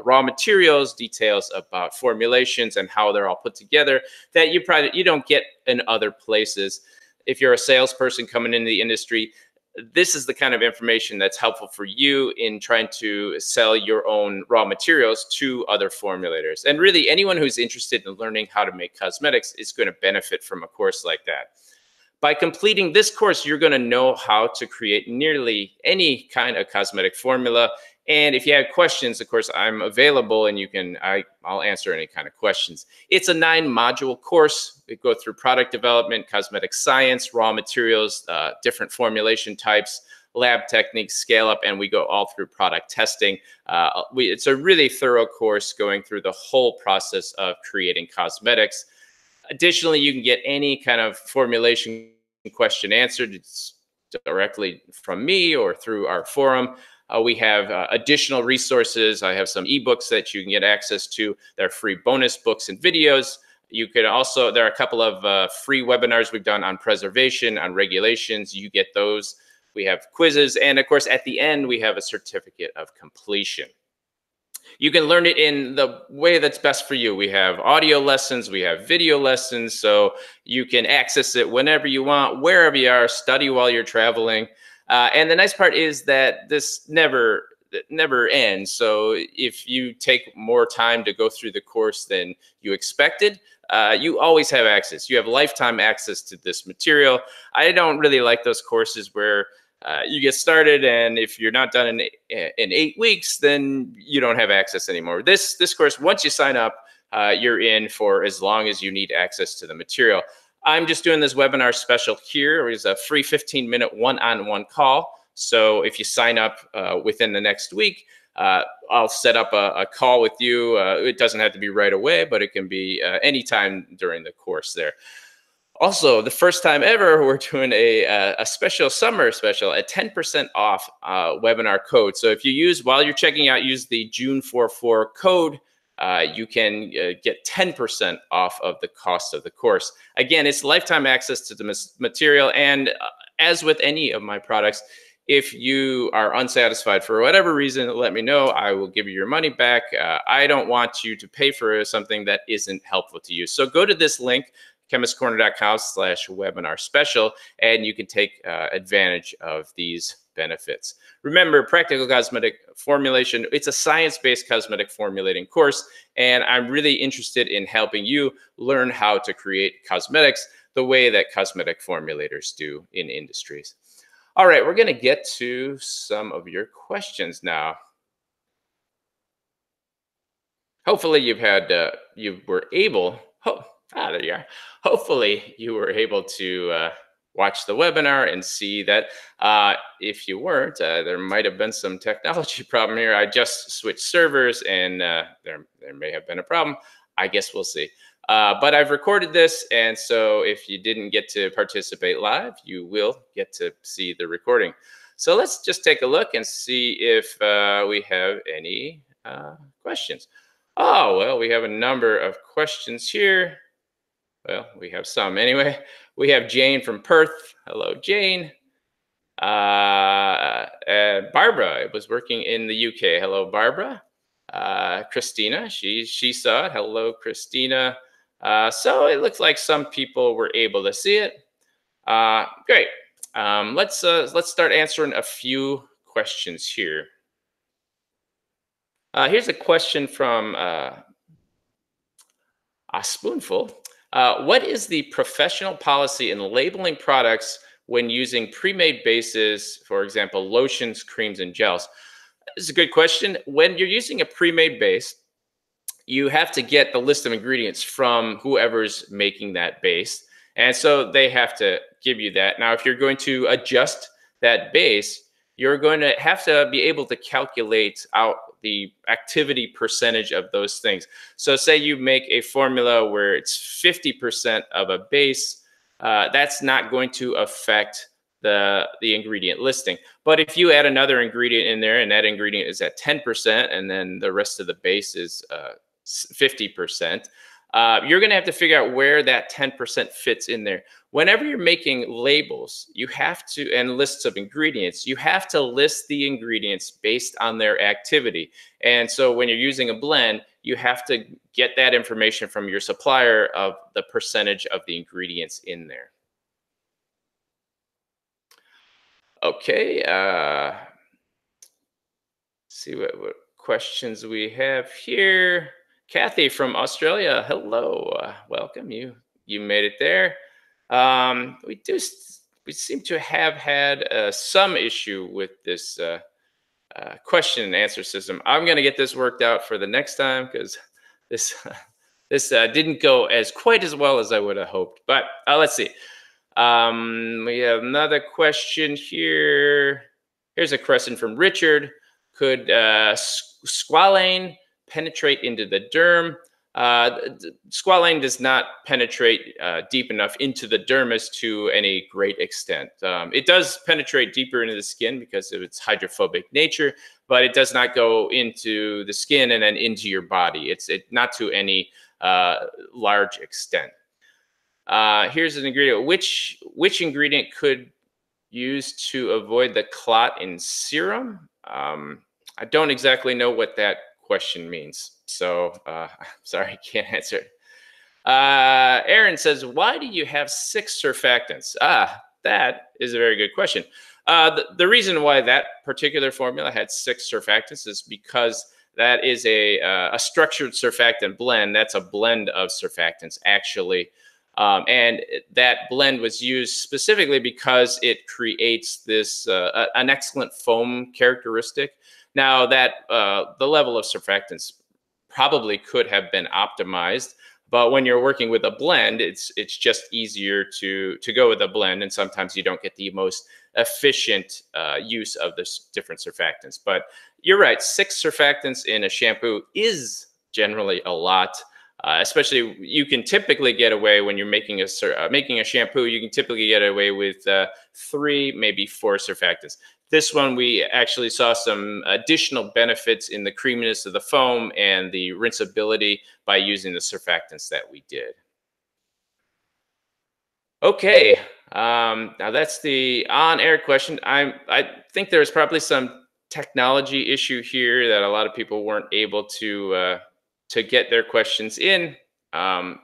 raw materials, details about formulations and how they're all put together that you don't get in other places. If you're a salesperson coming into the industry, this is the kind of information that's helpful for you in trying to sell your own raw materials to other formulators. And really, anyone who's interested in learning how to make cosmetics is going to benefit from a course like that. By completing this course, you're going to know how to create nearly any kind of cosmetic formula. And if you have questions, of course, I'm available and I'll answer any kind of questions. It's a 9-module course. We go through product development, cosmetic science, raw materials, different formulation types, lab techniques, scale up, and we go all through product testing. It's a really thorough course going through the whole process of creating cosmetics. Additionally, you can get any kind of formulation question answered. It's directly from me or through our forum. We have additional resources. I have some ebooks that you can get access to. There are free bonus books and videos. You could also, there are a couple of free webinars we've done on preservation, on regulations. You get those. We have quizzes. And of course, at the end, we have a certificate of completion. You can learn it in the way that's best for you. We have audio lessons, we have video lessons, so you can access it whenever you want, wherever you are, study while you're traveling. And the nice part is that this never ends. So if you take more time to go through the course than you expected, you always have access. You have lifetime access to this material. I don't really like those courses where you get started, and if you're not done in 8 weeks, then you don't have access anymore. This course, once you sign up, you're in for as long as you need access to the material. I'm just doing this webinar special here. It's a free 15-minute one-on-one call. So if you sign up within the next week, I'll set up a call with you. It doesn't have to be right away, but it can be anytime during the course there. Also, the first time ever, we're doing a special summer special, a 10% off webinar code. So if you while you're checking out, use the June 44 code. you can get 10% off of the cost of the course. Again, it's lifetime access to the material. And as with any of my products, if you are unsatisfied for whatever reason, let me know. I will give you your money back. I don't want you to pay for something that isn't helpful to you. So go to this link, chemistcorner.com/webinar special, and you can take advantage of these benefits. Remember, Practical Cosmetic Formulation, it's a science-based cosmetic formulating course, and I'm really interested in helping you learn how to create cosmetics the way that cosmetic formulators do in industries. All right, we're going to get to some of your questions now. Hopefully you were able, there you are. Hopefully you were able to watch the webinar and see that if you weren't, there might have been some technology problem here. I just switched servers and there may have been a problem. I guess we'll see. But I've recorded this, and so if you didn't get to participate live, you will get to see the recording. So let's just take a look and see if we have any questions. Oh, well, we have a number of questions here. Well, we have some anyway. We have Jane from Perth. Hello, Jane. Barbara was working in the UK. Hello, Barbara. Christina, she saw it. Hello, Christina. So it looks like some people were able to see it. Great. Let's start answering a few questions here. Here's a question from a spoonful. What is the professional policy in labeling products when using pre-made bases, for example, lotions, creams, and gels? This is a good question. When you're using a pre-made base, you have to get the list of ingredients from whoever's making that base. And so they have to give you that. Now, if you're going to adjust that base, you're going to have to be able to calculate out the activity percentage of those things. So say you make a formula where it's 50% of a base, that's not going to affect the ingredient listing. But if you add another ingredient in there and that ingredient is at 10% and then the rest of the base is 50%, you're going to have to figure out where that 10% fits in there. Whenever you're making labels, you have to, and lists of ingredients, you have to list the ingredients based on their activity. And so when you're using a blend, you have to get that information from your supplier of the percentage of the ingredients in there. Okay, see what questions we have here. Kathy from Australia, hello, welcome. You made it there. We seem to have had some issue with this question and answer system. I'm going to get this worked out for the next time because this didn't go quite as well as I would have hoped. But let's see. We have another question here. Here's a question from Richard. Could squalane penetrate into the derm? Squalane does not penetrate deep enough into the dermis to any great extent. It does penetrate deeper into the skin because of its hydrophobic nature, but it does not go into the skin and then into your body. It's not to any large extent. Here's an ingredient. Which ingredient could use to avoid the clot in serum? I don't exactly know what that question means. So sorry, I can't answer it. Aaron says, why do you have 6 surfactants? That is a very good question. The reason why that particular formula had 6 surfactants is because that is a structured surfactant blend. That's a blend of surfactants, actually. And that blend was used specifically because it creates this an excellent foam characteristic. Now that the level of surfactants probably could have been optimized, but when you're working with a blend, it's just easier to go with a blend, and sometimes you don't get the most efficient use of this different surfactants. But you're right, 6 surfactants in a shampoo is generally a lot. Especially, you can typically get away when you're making a shampoo. You can typically get away with 3, maybe 4 surfactants. This one, we actually saw some additional benefits in the creaminess of the foam and the rinseability by using the surfactants that we did. Okay, now that's the on-air question. I think there's probably some technology issue here that a lot of people weren't able to get their questions in. Um,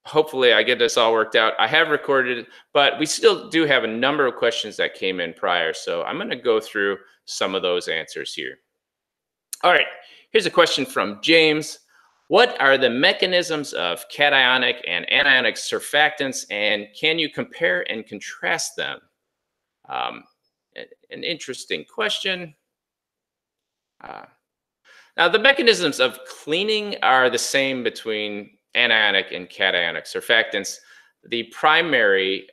Hopefully I get this all worked out. I have recorded, but we still do have a number of questions that came in prior. So I'm going to go through some of those answers here. All right. Here's a question from James. What are the mechanisms of cationic and anionic surfactants, and can you compare and contrast them? Um, an interesting question. Uh, Now, the mechanisms of cleaning are the same between anionic and cationic surfactants. The primary,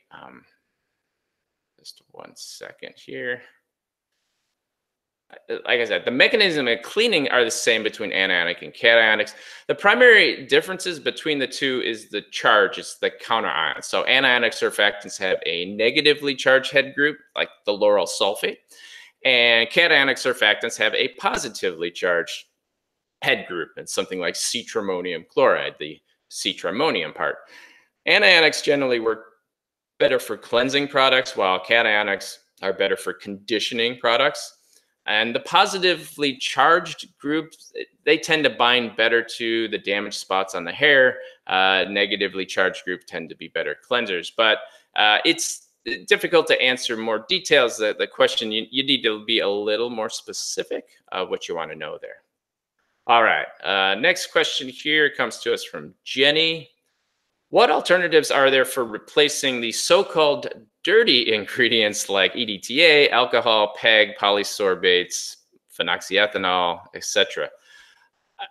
just one second here. Like I said, the mechanism of cleaning are the same between anionic and cationics. The primary differences between the two is the charge, it's the counter ion. So anionic surfactants have a negatively charged head group, like the lauryl sulfate, and cationic surfactants have a positively charged head group. It's something like cetrimonium chloride, the cetrimonium part. Anionics generally work better for cleansing products, while cationics are better for conditioning products. And the positively charged groups, they tend to bind better to the damaged spots on the hair. Negatively charged groups tend to be better cleansers. But it's difficult to answer more details. The question, you need to be a little more specific of what you want to know there. All right. Next question here comes to us from Jenny. What alternatives are there for replacing the so-called dirty ingredients like EDTA, alcohol, PEG, polysorbates, phenoxyethanol, etc.?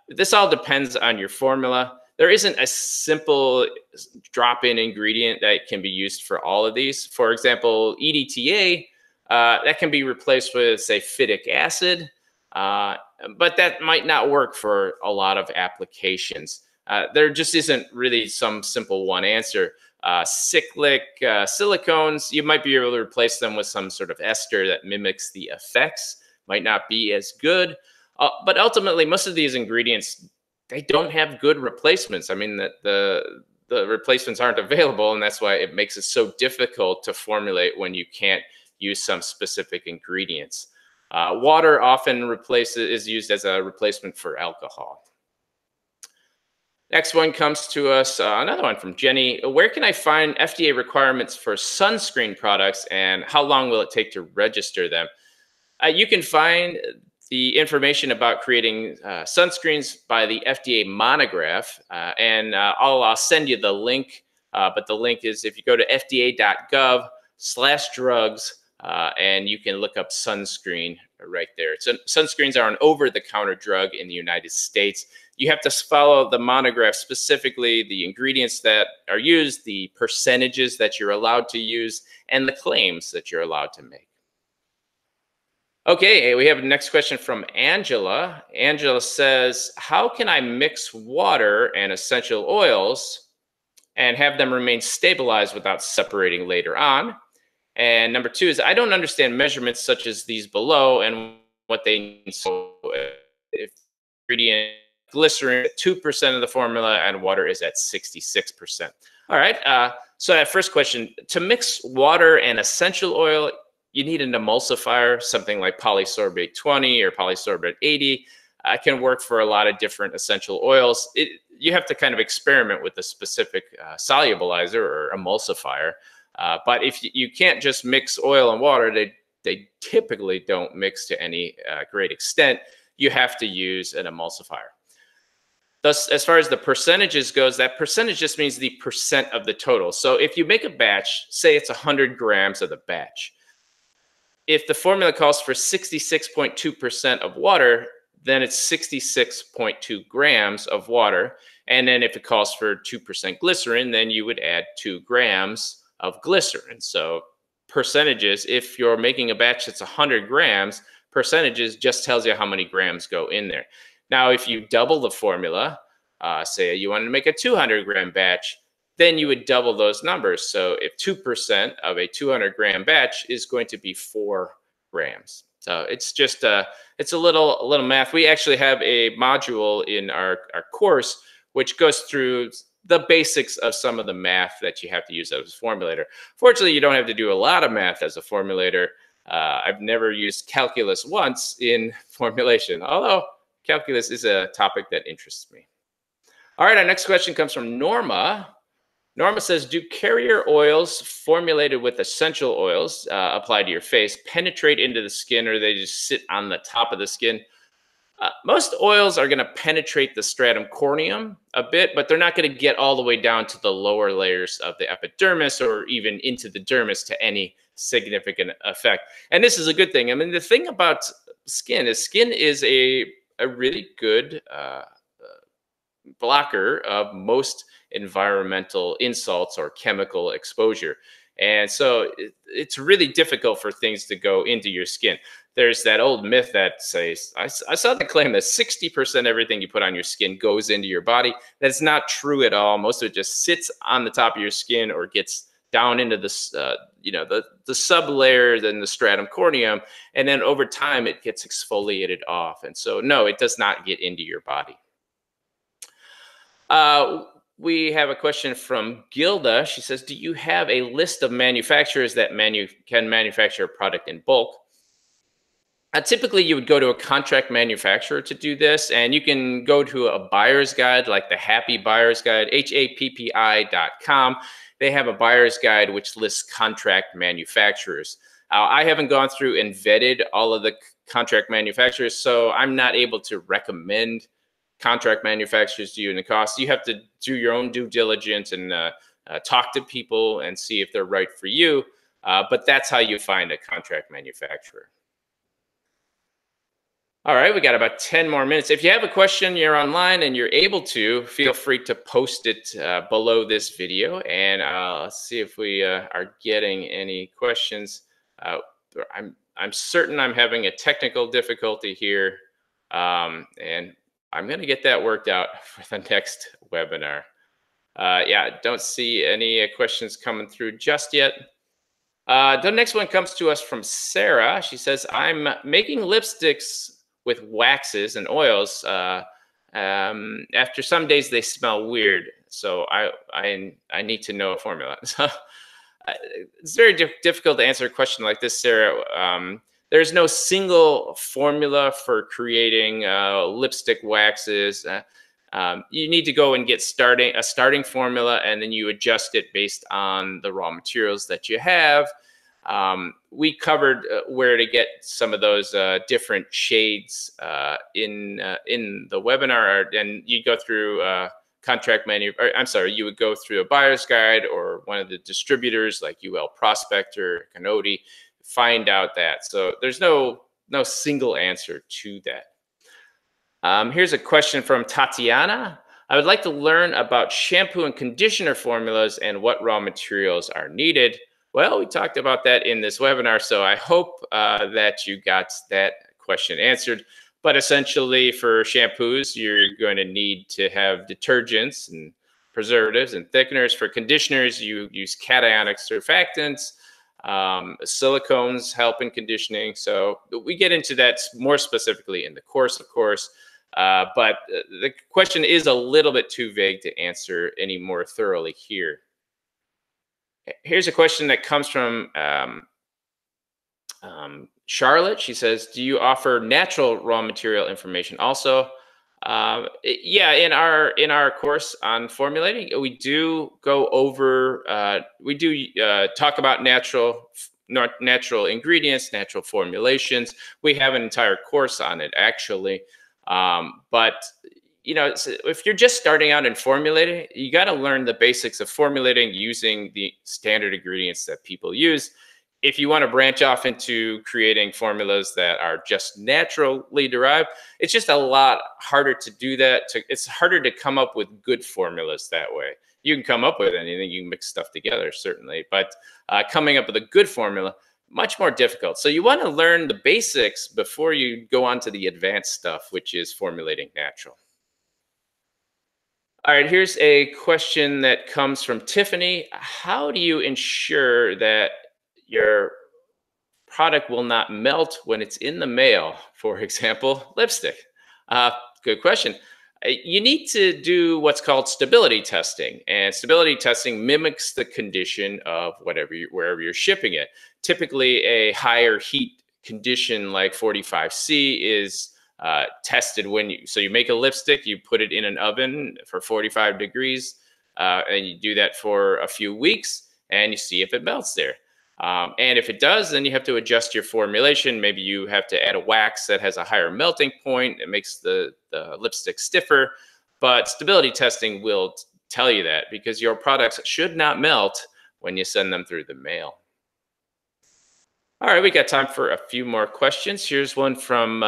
This all depends on your formula. There isn't a simple drop-in ingredient that can be used for all of these. For example, EDTA, that can be replaced with, say, phytic acid, but that might not work for a lot of applications. There just isn't really some simple one answer. Cyclic silicones, you might be able to replace them with some sort of ester that mimics the effects, might not be as good. But ultimately, most of these ingredients, they don't have good replacements. I mean, the replacements aren't available, and that's why it makes it so difficult to formulate when you can't use some specific ingredients. Water often is used as a replacement for alcohol. Next one comes to us, another one from Jenny. Where can I find FDA requirements for sunscreen products, and how long will it take to register them? You can find the information about creating sunscreens by the FDA monograph, and I'll send you the link. But the link is if you go to fda.gov/drugs, and you can look up sunscreen right there. So sunscreens are an over-the-counter drug in the United States. You have to follow the monograph specifically, the ingredients that are used, the percentages that you're allowed to use, and the claims that you're allowed to make. Okay, we have the next question from Angela. Angela says, how can I mix water and essential oils and have them remain stabilized without separating later on? And number two is, I don't understand measurements such as these below and what they mean. So if ingredient glycerin at 2% of the formula and water is at 66%. All right, so that first question, to mix water and essential oil, you need an emulsifier, something like polysorbate 20 or polysorbate 80. Can work for a lot of different essential oils. You have to kind of experiment with the specific solubilizer or emulsifier. But if you can't just mix oil and water, they typically don't mix to any great extent. You have to use an emulsifier. Thus, as far as the percentages goes, that percentage just means the percent of the total. So if you make a batch, say it's 100 grams of the batch, if the formula calls for 66.2% of water, then it's 66.2 grams of water. And then if it calls for 2% glycerin, then you would add 2 grams of glycerin. So percentages, if you're making a batch that's 100 grams, percentages just tells you how many grams go in there. Now, if you double the formula, say you wanted to make a 200-gram batch, then you would double those numbers. So if 2% of a 200-gram batch is going to be 4 grams. So it's just it's a little math. We actually have a module in our course which goes through the basics of some of the math that you have to use as a formulator. Fortunately, you don't have to do a lot of math as a formulator. I've never used calculus once in formulation, although calculus is a topic that interests me. All right, our next question comes from Norma. Norma says, do carrier oils formulated with essential oils applied to your face penetrate into the skin, or they just sit on the top of the skin? Most oils are going to penetrate the stratum corneum a bit, but they're not going to get all the way down to the lower layers of the epidermis or even into the dermis to any significant effect. And this is a good thing. I mean, the thing about skin is a really good blocker of most environmental insults or chemical exposure. And so it's really difficult for things to go into your skin. There's that old myth that says, I saw the claim that 60% everything you put on your skin goes into your body. That's not true at all. Most of it just sits on the top of your skin or gets down into the sub layer, then the stratum corneum, and then over time it gets exfoliated off. And so, no, it does not get into your body. We have a question from Gilda. She says, do you have a list of manufacturers that can manufacture a product in bulk? Typically, you would go to a contract manufacturer to do this, and you can go to a buyer's guide like the Happy Buyer's Guide, HAPPI.com. They have a buyer's guide which lists contract manufacturers. I haven't gone through and vetted all of the contract manufacturers, so I'm not able to recommend contract manufacturers to you in the cost. You have to do your own due diligence and talk to people and see if they're right for you. But that's how you find a contract manufacturer. All right, we got about 10 more minutes. If you have a question, you're online and you're able to, feel free to post it below this video. And let's see if we are getting any questions. I'm certain I'm having a technical difficulty here. And I'm going to get that worked out for the next webinar. Yeah, don't see any questions coming through just yet. The next one comes to us from Sarah. She says, I'm making lipsticks with waxes and oils. After some days, they smell weird. So I need to know a formula. So it's very difficult to answer a question like this, Sarah. There's no single formula for creating lipstick waxes. You need to go and get a starting formula, and then you adjust it based on the raw materials that you have. We covered where to get some of those different shades in the webinar, and you go through you would go through a buyer's guide or one of the distributors like UL Prospector, Canody, find out that. So there's no single answer to that. Here's a question from Tatiana. I would like to learn about shampoo and conditioner formulas and what raw materials are needed. Well, we talked about that in this webinar, so I hope that you got that question answered. But essentially, for shampoos, you're going to need to have detergents and preservatives and thickeners. For conditioners, you use cationic surfactants. Silicones help in conditioning. So we get into that more specifically in the course, of course. But the question is a little bit too vague to answer any more thoroughly here. Here's a question that comes from Charlotte. She says, do you offer natural raw material information also? Yeah, in our course on formulating, we do go over, talk about natural ingredients, natural formulations. We have an entire course on it, actually. But if you're just starting out in formulating, you got to learn the basics of formulating using the standard ingredients that people use. If you want to branch off into creating formulas that are just naturally derived, it's just a lot harder to do that. It's harder to come up with good formulas that way. You can come up with anything, you can mix stuff together, certainly, but coming up with a good formula, much more difficult. So you want to learn the basics before you go on to the advanced stuff, which is formulating natural. All right, here's a question that comes from Tiffany. How do you ensure that your product will not melt when it's in the mail? For example, lipstick. Uh, Good question. You need to do what's called stability testing, and stability testing mimics the condition of wherever you're shipping it. Typically, a higher heat condition like 45C is tested when you make a lipstick, you put it in an oven for 45 degrees, and you do that for a few weeks, and you see if it melts there. And if it does, then you have to adjust your formulation. Maybe you have to add a wax that has a higher melting point. It makes the lipstick stiffer. But stability testing will tell you that, because your products should not melt when you send them through the mail. All right, we got time for a few more questions. Here's one from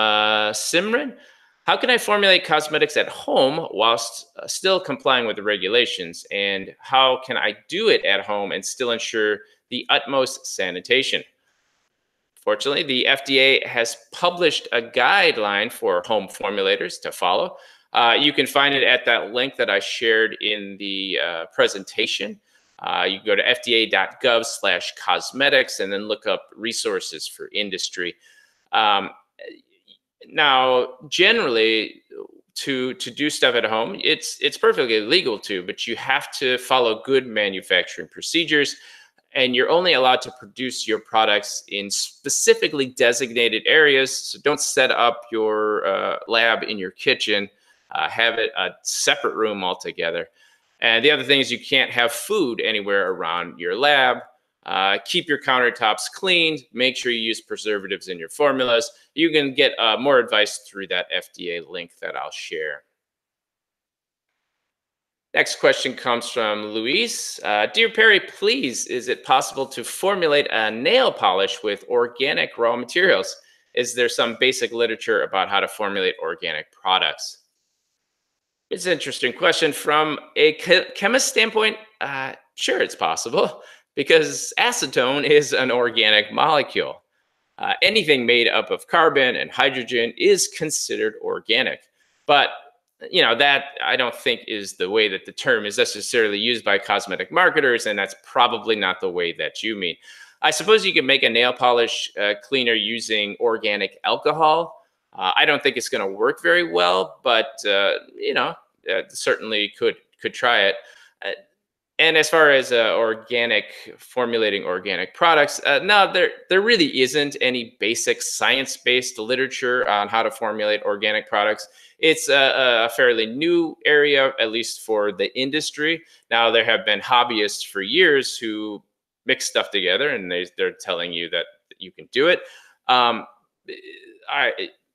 Simran. How can I formulate cosmetics at home whilst still complying with the regulations? And how can I do it at home and still ensure the utmost sanitation? Fortunately, the FDA has published a guideline for home formulators to follow. You can find it at that link that I shared in the presentation. You can go to fda.gov/cosmetics and then look up resources for industry. Um, Now, generally, to do stuff at home, it's perfectly legal to, but you have to follow good manufacturing procedures, and you're only allowed to produce your products in specifically designated areas. So don't set up your lab in your kitchen. Have it a separate room altogether. And the other thing is you can't have food anywhere around your lab. Keep your countertops cleaned. Make sure you use preservatives in your formulas. You can get more advice through that FDA link that I'll share. Next question comes from Luis. Dear Perry, please, is it possible to formulate a nail polish with organic raw materials? Is there some basic literature about how to formulate organic products? It's an interesting question. From a chemist standpoint, sure, it's possible because acetone is an organic molecule. Anything made up of carbon and hydrogen is considered organic. But that I don't think is the way that the term is necessarily used by cosmetic marketers, and that's probably not the way that you mean. I suppose you can make a nail polish cleaner using organic alcohol. I don't think it's going to work very well, but certainly could try it. Uh, and as far as formulating organic products, no, there really isn't any basic science-based literature on how to formulate organic products. It's a fairly new area, at least for the industry. Now, there have been hobbyists for years who mix stuff together, and they're telling you that you can do it. Um,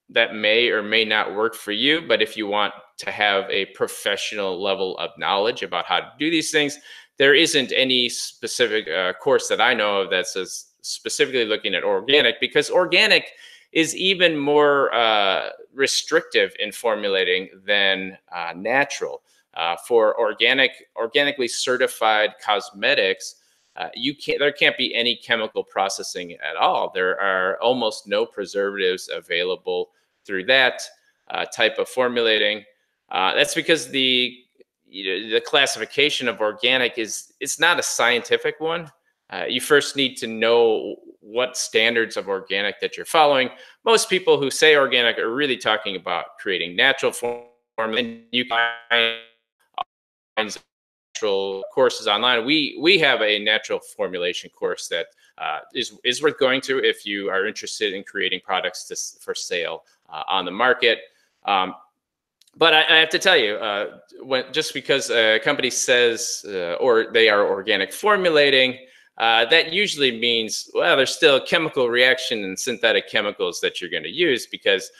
that may or may not work for you, but if you want to have a professional level of knowledge about how to do these things, there isn't any specific course that I know of that says specifically looking at organic, because organic is even more restrictive in formulating than natural. For organically certified cosmetics, there can't be any chemical processing at all. There are almost no preservatives available through that type of formulating. That's because the classification of organic it's not a scientific one. You first need to know what standards of organic that you're following. Most people who say organic are really talking about creating natural form, and you can find natural courses online. We have a natural formulation course that is worth going to if you are interested in creating products for sale on the market. But I have to tell you, just because a company says or they are organic formulating, that usually means, well, there's still a chemical reaction and synthetic chemicals that you're going to use, because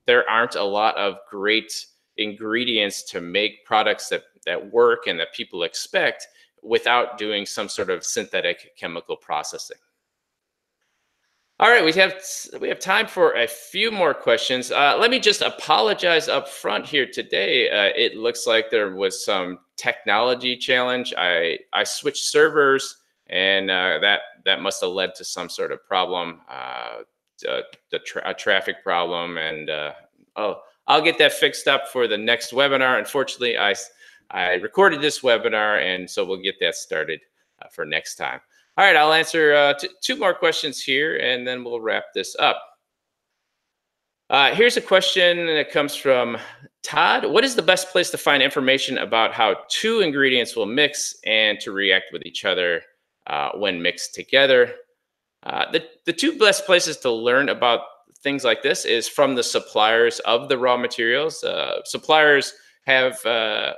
there aren't a lot of great ingredients to make products that work and that people expect without doing some sort of synthetic chemical processing. All right, we have time for a few more questions. Let me just apologize up front here today. It looks like there was some technology challenge. I switched servers, and that must have led to some sort of problem, a traffic problem. And I'll get that fixed up for the next webinar. Unfortunately, I recorded this webinar, and so we'll get that started for next time. All right, I'll answer two more questions here, and then we'll wrap this up. Here's a question that comes from Todd. What is the best place to find information about how two ingredients will mix and to react with each other when mixed together? The two best places to learn about things like this is from the suppliers of the raw materials. Suppliers have uh,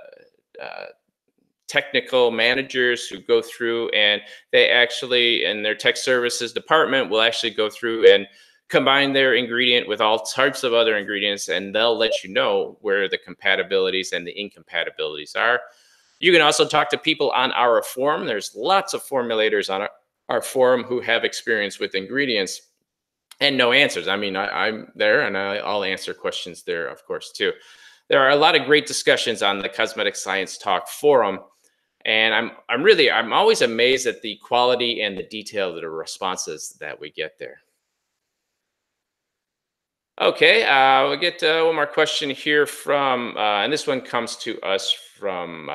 technical managers who go through, and they actually, in their tech services department, will actually go through and combine their ingredient with all types of other ingredients, and they'll let you know where the compatibilities and the incompatibilities are. You can also talk to people on our forum. There's lots of formulators on our forum who have experience with ingredients and no answers. I mean, I'm there, and I'll answer questions there, of course, too. There are a lot of great discussions on the Cosmetic Science Talk forum, and I'm always amazed at the quality and the detail of the responses that we get there. Okay, we'll get one more question here from, and this one comes to us from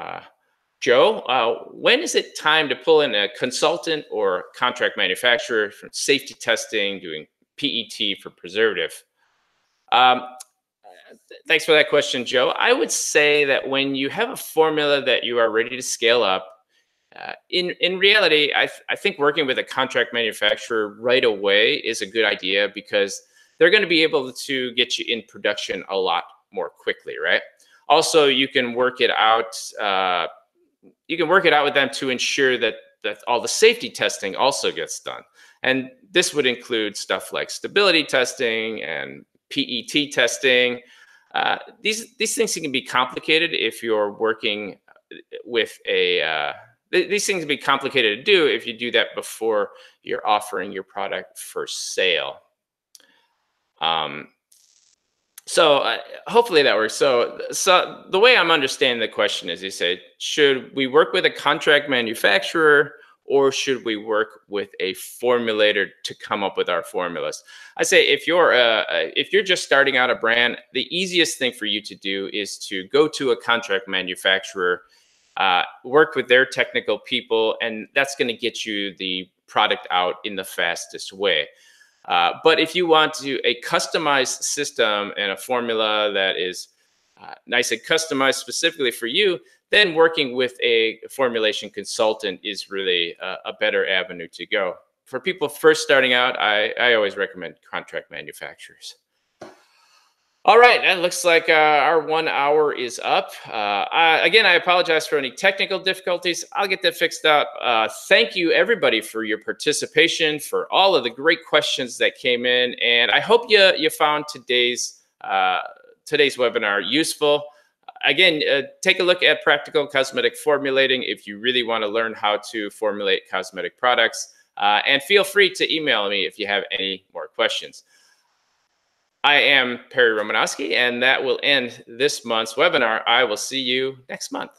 Joe. When is it time to pull in a consultant or contract manufacturer for safety testing, doing PET for preservative? Um, Thanks for that question, Joe. I would say that when you have a formula that you are ready to scale up, in reality, I think working with a contract manufacturer right away is a good idea because they're going to be able to get you in production a lot more quickly, right? Also, you can work it out. You can work it out with them to ensure that all the safety testing also gets done, and this would include stuff like stability testing and PET testing. These things can be complicated if you're working with a these things can be complicated to do if you do that before you're offering your product for sale. Um, so hopefully that works. So the way I'm understanding the question is, you say, should we work with a contract manufacturer or should we work with a formulator to come up with our formulas? I say if you're just starting out a brand, the easiest thing for you to do is to go to a contract manufacturer, work with their technical people, and that's going to get you the product out in the fastest way. But if you want to a customized system and a formula that is nice and customized specifically for you, then working with a formulation consultant is really a better avenue to go. For people first starting out, I always recommend contract manufacturers. All right, it looks like our 1 hour is up. Again, I apologize for any technical difficulties. I'll get that fixed out. Thank you, everybody, for your participation, for all of the great questions that came in, and I hope you found today's webinar useful. Again, take a look at practical cosmetic formulating if you really want to learn how to formulate cosmetic products, and feel free to email me if you have any more questions. I am Perry Romanowski, and that will end this month's webinar. I will see you next month.